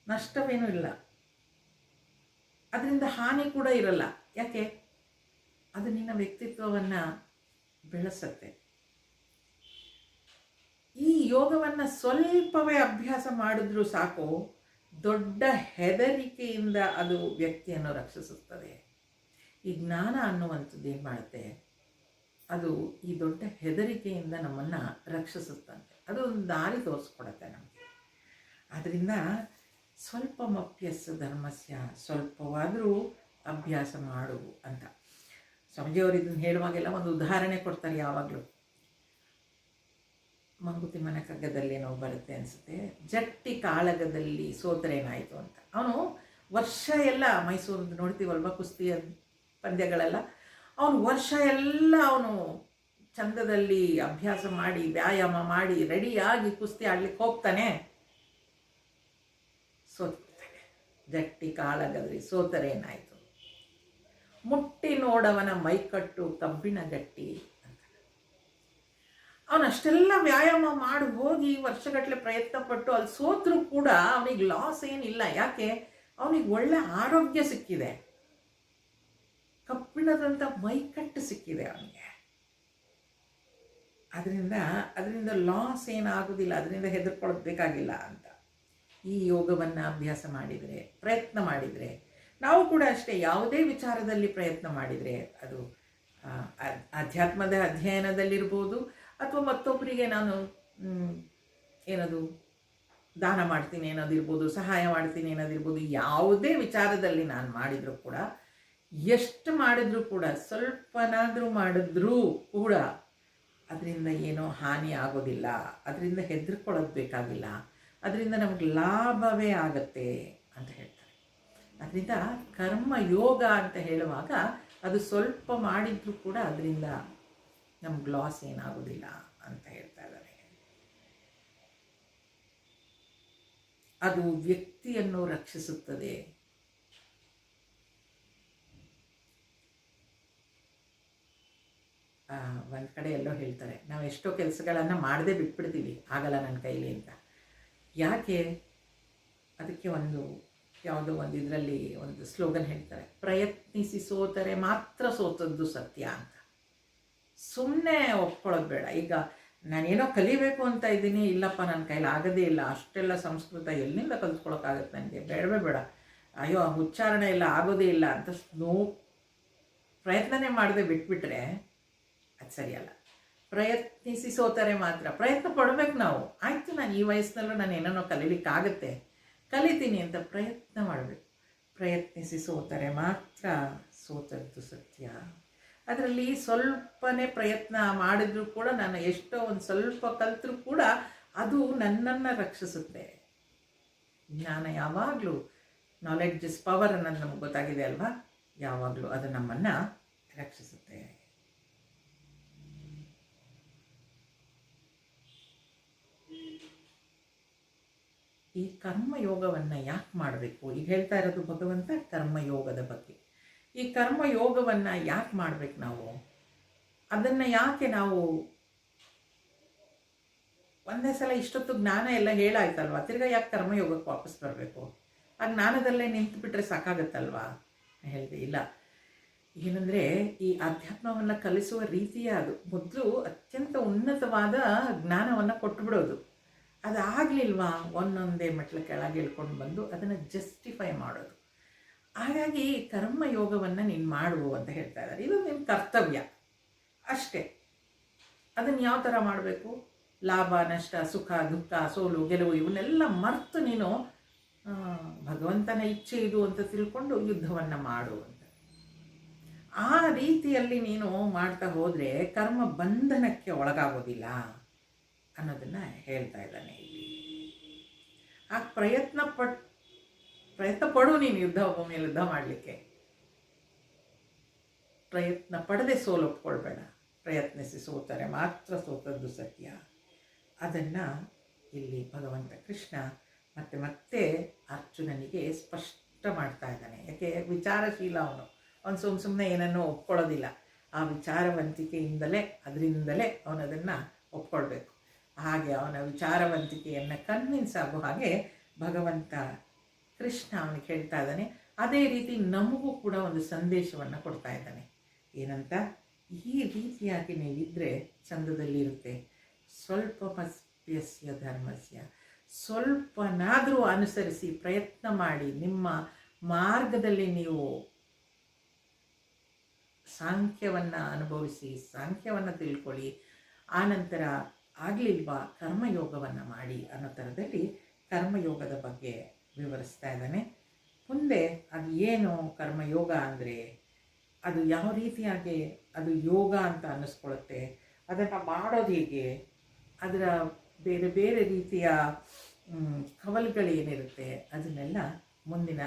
ನಷ್ಟವೇನೂ ಇಲ್ಲ, ಅದರಿಂದ ಹಾನಿ ಕೂಡ ಇರಲ್ಲ. ಯಾಕೆ? ಅದು ನಿನ್ನ ವ್ಯಕ್ತಿತ್ವವನ್ನು ಬೆಳೆಸತ್ತೆ. ಈ ಯೋಗವನ್ನು ಸ್ವಲ್ಪವೇ ಅಭ್ಯಾಸ ಮಾಡಿದ್ರೂ ಸಾಕು, ದೊಡ್ಡ ಹೆದರಿಕೆಯಿಂದ ಅದು ವ್ಯಕ್ತಿಯನ್ನು ರಕ್ಷಿಸುತ್ತದೆ. ಈ ಜ್ಞಾನ ಅನ್ನುವಂಥದ್ದು ಏನು ಮಾಡುತ್ತೆ, ಅದು ಈ ದೊಡ್ಡ ಹೆದರಿಕೆಯಿಂದ ನಮ್ಮನ್ನು ರಕ್ಷಿಸುತ್ತಂತೆ. ಅದು ಒಂದು ದಾರಿ ತೋರಿಸ್ಕೊಡುತ್ತೆ ನಮಗೆ. ಆದ್ದರಿಂದ ಸ್ವಲ್ಪಮಪ್ಯಸ್ಸು ಧರ್ಮಸ್ಯ, ಸ್ವಲ್ಪವಾದರೂ ಅಭ್ಯಾಸ ಮಾಡು ಅಂತ ಸ್ವಾಮೀಜಿಯವರು ಇದನ್ನು ಹೇಳುವಾಗೆಲ್ಲ ಒಂದು ಉದಾಹರಣೆ ಕೊಡ್ತಾರೆ ಯಾವಾಗಲೂ. ಮಂಕುತಿಮ್ಮನ ಕಗ್ಗದಲ್ಲಿ ಏನೋ ಬರುತ್ತೆ ಅನಿಸುತ್ತೆ, ಜಟ್ಟಿ ಕಾಳಗದಲ್ಲಿ ಸೋತರೇನಾಯಿತು ಅಂತ. ಅವನು ವರ್ಷ ಎಲ್ಲ ಮೈಸೂರು ನೋಡ್ತೀವಲ್ವ ಕುಸ್ತಿಯ ಪಂದ್ಯಗಳೆಲ್ಲ, ಅವನು ವರ್ಷ ಎಲ್ಲ ಅವನು ಚಂದದಲ್ಲಿ ಅಭ್ಯಾಸ ಮಾಡಿ ವ್ಯಾಯಾಮ ಮಾಡಿ ರೆಡಿಯಾಗಿ ಕುಸ್ತಿ ಆಡ್ಲಿಕ್ಕೆ ಹೋಗ್ತಾನೆ, ಸೋತ್ಬಿಡ್ತಾನೆ. ಜಟ್ಟಿ ಕಾಳಗದಲ್ಲಿ ಸೋತರೇನಾಯಿತು, ಮುಟ್ಟಿ ನೋಡವನ ಮೈಕಟ್ಟು ಕಬ್ಬಿಣ ಗಟ್ಟಿ ಅಂತ. ಅವನಷ್ಟೆಲ್ಲ ವ್ಯಾಯಾಮ ಮಾಡಿ ಹೋಗಿ ವರ್ಷಗಟ್ಟಲೆ ಪ್ರಯತ್ನ ಪಟ್ಟು ಅಲ್ಲಿ ಸೋತ್ರೂ ಕೂಡ ಅವನಿಗೆ ಲಾಸ್ ಏನಿಲ್ಲ. ಯಾಕೆ? ಅವನಿಗೆ ಒಳ್ಳೆ ಆರೋಗ್ಯ ಸಿಕ್ಕಿದೆ, ಕಬ್ಬಿಣದಂಥ ಮೈಕಟ್ಟು ಸಿಕ್ಕಿದೆ ಅವನಿಗೆ. ಅದರಿಂದ ಲಾಸ್ ಏನಾಗೋದಿಲ್ಲ, ಅದರಿಂದ ಹೆದರ್ಕೊಳ್ಳಬೇಕಾಗಿಲ್ಲ ಅಂತ. ಈ ಯೋಗವನ್ನು ಅಭ್ಯಾಸ ಮಾಡಿದರೆ, ಪ್ರಯತ್ನ ಮಾಡಿದರೆ, ನಾವು ಕೂಡ ಅಷ್ಟೇ ಯಾವುದೇ ವಿಚಾರದಲ್ಲಿ ಪ್ರಯತ್ನ ಮಾಡಿದರೆ, ಅದು ಅಧ್ಯಾತ್ಮದ ಅಧ್ಯಯನದಲ್ಲಿರ್ಬೋದು, ಅಥವಾ ಮತ್ತೊಬ್ಬರಿಗೆ ನಾನು ಏನದು ದಾನ ಮಾಡ್ತೀನಿ ಅನ್ನೋದಿರ್ಬೋದು, ಸಹಾಯ ಮಾಡ್ತೀನಿ ಅನ್ನೋದಿರ್ಬೋದು, ಯಾವುದೇ ವಿಚಾರದಲ್ಲಿ ನಾನು ಮಾಡಿದರೂ ಕೂಡ, ಎಷ್ಟು ಮಾಡಿದ್ರೂ ಕೂಡ, ಸ್ವಲ್ಪನಾದರೂ ಮಾಡಿದ್ರೂ ಕೂಡ ಅದರಿಂದ ಏನೋ ಹಾನಿ ಆಗೋದಿಲ್ಲ, ಅದರಿಂದ ಹೆದರ್ಕೊಳ್ಳೋದು ಬೇಕಾಗಿಲ್ಲ, ಅದರಿಂದ ನಮಗೆ ಲಾಭವೇ ಆಗತ್ತೆ ಅಂತ ಹೇಳ್ತಾರೆ. ಅದರಿಂದ ಕರ್ಮಯೋಗ ಅಂತ ಹೇಳುವಾಗ ಅದು ಸ್ವಲ್ಪ ಮಾಡಿದ್ರೂ ಕೂಡ ಅದರಿಂದ ನಮ್ಗೆ ಲಾಸ್ ಏನಾಗೋದಿಲ್ಲ ಅಂತ ಹೇಳ್ತಾ ಇದ್ದಾರೆ. ಅದು ವ್ಯಕ್ತಿಯನ್ನು ರಕ್ಷಿಸುತ್ತದೆ. ಒಂದು ಕಡೆ ಎಲ್ಲೋ ಹೇಳ್ತಾರೆ, ನಾವು ಎಷ್ಟೋ ಕೆಲಸಗಳನ್ನು ಮಾಡದೆ ಬಿಟ್ಬಿಡ್ತೀವಿ, ಆಗಲ್ಲ ನನ್ನ ಕೈಲಿ ಅಂತ. ಯಾಕೆ? ಅದಕ್ಕೆ ಯಾವುದೋ ಒಂದು ಇದರಲ್ಲಿ ಒಂದು ಸ್ಲೋಗನ್ ಹೇಳ್ತಾರೆ, ಪ್ರಯತ್ನಿಸಿ ಸೋತರೆ ಮಾತ್ರ ಸೋತದ್ದು ಸತ್ಯ ಅಂತ. ಸುಮ್ಮನೆ ಒಪ್ಕೊಳ್ಳೋದು ಬೇಡ. ಈಗ ನಾನೇನೋ ಕಲಿಬೇಕು ಅಂತ ಇದ್ದೀನಿ, ಇಲ್ಲಪ್ಪ ನನ್ನ ಕೈಲಿ ಆಗೋದೇ ಇಲ್ಲ, ಅಷ್ಟೆಲ್ಲ ಸಂಸ್ಕೃತ ಎಲ್ಲಿಂದ ಕಲ್ತ್ಕೊಳ್ಳೋಕ್ಕಾಗತ್ತೆ ನನಗೆ, ಬೇಡವೇ ಬೇಡ, ಅಯ್ಯೋ ಉಚ್ಚಾರಣೆ ಎಲ್ಲ ಆಗೋದೇ ಇಲ್ಲ ಅಂತ ಪ್ರಯತ್ನನೇ ಮಾಡದೆ ಬಿಟ್ಬಿಟ್ರೆ ಅದು ಸರಿಯಲ್ಲ. ಪ್ರಯತ್ನಿಸಿ ಸೋತರೆ ಮಾತ್ರ. ಪ್ರಯತ್ನ ಪಡಬೇಕು ನಾವು. ಆಯಿತು, ನಾನು ಈ ವಯಸ್ಸಿನಲ್ಲೂ ನಾನು ಏನೋ ಕಲೀಲಿಕ್ಕಾಗತ್ತೆ, ಕಲಿತೀನಿ ಅಂತ ಪ್ರಯತ್ನ ಮಾಡಬೇಕು. ಪ್ರಯತ್ನಿಸಿ ಸೋತರೆ ಮಾತ್ರ ಸೋತದ್ದು ಸತ್ಯ. ಅದರಲ್ಲಿ ಸ್ವಲ್ಪನೇ ಪ್ರಯತ್ನ ಮಾಡಿದ್ರೂ ಕೂಡ, ನಾನು ಎಷ್ಟೋ ಒಂದು ಸ್ವಲ್ಪ ಕಲಿತರೂ ಕೂಡ ಅದು ನನ್ನನ್ನು ರಕ್ಷಿಸುತ್ತೆ. ಜ್ಞಾನ ಯಾವಾಗಲೂ, ನಾಲೆಡ್ಜ್ ಇಸ್ ಪವರ್ ಅನ್ನೋದು ನಮ್ಗೆ ಗೊತ್ತಾಗಿದೆ ಅಲ್ವಾ, ಯಾವಾಗಲೂ ಅದು ನಮ್ಮನ್ನು ರಕ್ಷಿಸುತ್ತೆ. ಈ ಕರ್ಮಯೋಗವನ್ನು ಯಾಕೆ ಮಾಡಬೇಕು? ಈಗ ಹೇಳ್ತಾ ಇರೋದು ಭಗವಂತ ಕರ್ಮಯೋಗದ ಬಗ್ಗೆ. ಈ ಕರ್ಮಯೋಗವನ್ನು ಯಾಕೆ ಮಾಡಬೇಕು ನಾವು? ಅದನ್ನು ಯಾಕೆ ನಾವು ಒಂದೇ ಸಲ ಇಷ್ಟೊತ್ತು ಜ್ಞಾನ ಎಲ್ಲ ಹೇಳಾಯ್ತಲ್ವ, ತಿರ್ಗಾ ಯಾಕೆ ಕರ್ಮಯೋಗಕ್ಕೆ ವಾಪಸ್ ಬರಬೇಕು? ಆ ಜ್ಞಾನದಲ್ಲೇ ನಿಂತುಬಿಟ್ರೆ ಸಾಕಾಗತ್ತಲ್ವಾ? ಹೇಳಿದೆ ಇಲ್ಲ. ಏನಂದರೆ ಈ ಅಧ್ಯಾತ್ಮವನ್ನು ಕಲಿಸುವ ರೀತಿಯೇ ಅದು. ಮೊದಲು ಅತ್ಯಂತ ಉನ್ನತವಾದ ಜ್ಞಾನವನ್ನು ಕೊಟ್ಟುಬಿಡೋದು. ಅದಾಗಲಿಲ್ವಾ, ಒಂದೊಂದೇ ಮೆಟ್ಲು ಕೆಳಗೆ ಇಳ್ಕೊಂಡು ಬಂದು ಅದನ್ನು ಜಸ್ಟಿಫೈ ಮಾಡೋದು. ಹಾಗಾಗಿ ಕರ್ಮಯೋಗವನ್ನು ನೀನು ಮಾಡು ಅಂತ ಹೇಳ್ತಾ ಇದ್ದಾರೆ. ಇದು ನಿನ್ನ ಕರ್ತವ್ಯ ಅಷ್ಟೇ. ಅದನ್ನು ಯಾವ ಥರ ಮಾಡಬೇಕು? ಲಾಭ ನಷ್ಟ, ಸುಖ ದುಃಖ, ಸೋಲು ಗೆಲುವು ಇವನ್ನೆಲ್ಲ ಮರೆತು ನೀನು ಭಗವಂತನ ಇಚ್ಛೆ ಇದು ಅಂತ ತಿಳ್ಕೊಂಡು ಯುದ್ಧವನ್ನು ಮಾಡು ಅಂತ. ಆ ರೀತಿಯಲ್ಲಿ ನೀನು ಮಾಡ್ತಾ ಹೋದರೆ ಕರ್ಮ ಬಂಧನಕ್ಕೆ ಒಳಗಾಗೋದಿಲ್ಲ ಅನ್ನೋದನ್ನು ಹೇಳ್ತಾ ಇದ್ದಾನೆ ಇಲ್ಲಿ. ಆ ಪ್ರಯತ್ನ ಪಡು ನೀನು ಯುದ್ಧ ಭೂಮಿಯಲ್ಲಿ ಯುದ್ಧ ಮಾಡಲಿಕ್ಕೆ. ಪ್ರಯತ್ನ ಪಡದೆ ಸೋಲು ಒಪ್ಕೊಳ್ಬೇಡ. ಪ್ರಯತ್ನಿಸಿ ಸೋತರೆ ಮಾತ್ರ ಸೋತದ್ದು ಸತ್ಯ. ಅದನ್ನು ಇಲ್ಲಿ ಭಗವಂತ ಕೃಷ್ಣ ಮತ್ತೆ ಮತ್ತೆ ಅರ್ಜುನನಿಗೆ ಸ್ಪಷ್ಟ ಮಾಡ್ತಾ ಇದ್ದಾನೆ. ಯಾಕೆ? ವಿಚಾರಶೀಲ ಅವನು ಸುಮ್ಮನೆ ಏನನ್ನೂ ಒಪ್ಕೊಳ್ಳೋದಿಲ್ಲ. ಆ ವಿಚಾರವಂತಿಕೆಯಿಂದಲೇ ಅದರಿಂದಲೇ ಅವನದನ್ನು ಒಪ್ಕೊಳ್ಬೇಕು. ಹಾಗೆ ಅವನ ವಿಚಾರವಂತಿಕೆಯನ್ನು ಕನ್ವಿನ್ಸ್ ಆಗೋ ಹಾಗೆ ಭಗವಂತ ಕೃಷ್ಣ ಅವನಿಗೆ ಹೇಳ್ತಾ ಇದ್ದಾನೆ. ಅದೇ ರೀತಿ ನಮಗೂ ಕೂಡ ಒಂದು ಸಂದೇಶವನ್ನು ಕೊಡ್ತಾ ಇದ್ದಾನೆ. ಏನಂತ? ಈ ರೀತಿಯಾಗಿ ನೀವಿದ್ದರೆ ಚಂದದಲ್ಲಿರುತ್ತೆ. ಸ್ವಲ್ಪಮಪ್ಯಸ್ಯ ಧರ್ಮಸ್ಯ, ಸ್ವಲ್ಪನಾದರೂ ಅನುಸರಿಸಿ ಪ್ರಯತ್ನ ಮಾಡಿ ನಿಮ್ಮ ಮಾರ್ಗದಲ್ಲಿ ನೀವು ಸಾಂಖ್ಯವನ್ನು ಅನುಭವಿಸಿ, ಸಾಂಖ್ಯವನ್ನು ತಿಳ್ಕೊಳ್ಳಿ. ಆನಂತರ ಆಗಲಿಲ್ವಾ ಕರ್ಮಯೋಗವನ್ನು ಮಾಡಿ ಅನ್ನೋ ಥರದಲ್ಲಿ ಕರ್ಮಯೋಗದ ಬಗ್ಗೆ ವಿವರಿಸ್ತಾ ಇದ್ದಾನೆ. ಮುಂದೆ ಅದು ಏನು ಕರ್ಮಯೋಗ ಅಂದರೆ ಅದು ಯಾವ ರೀತಿಯಾಗಿ ಅದು ಯೋಗ ಅಂತ ಅನ್ನಿಸ್ಕೊಳ್ಳುತ್ತೆ, ಅದನ್ನು ಮಾಡೋದು ಹೇಗೆ, ಅದರ ಬೇರೆ ಬೇರೆ ರೀತಿಯ ಕವಲುಗಳೇನಿರುತ್ತೆ ಅದನ್ನೆಲ್ಲ ಮುಂದಿನ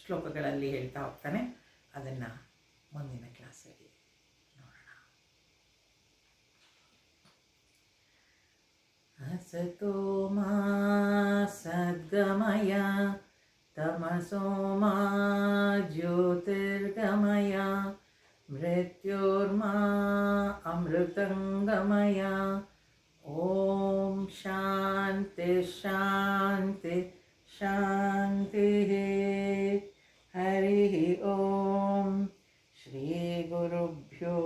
ಶ್ಲೋಕಗಳಲ್ಲಿ ಹೇಳ್ತಾ ಹೋಗ್ತಾನೆ. ಅದನ್ನು ಮುಂದಿನ ಕ್ಲಾಸಲ್ಲಿ ನೋಡೋಣ. ಅಸತೋ ಮಾ ಸದ್ಗಮಯ ತಮಸೋ ಮಾ ಜ್ಯೋತಿರ್ಗಮಯ ಮೃತ್ಯೋರ್ಮಾ ಅಮೃತಂಗಮಯ. ಓಂ ಶಾಂತಿ ಶಾಂತಿ ಶಾಂತಿ. ಹರಿ ಓಂ. ಶ್ರೀ ಗುರುಭ್ಯೋ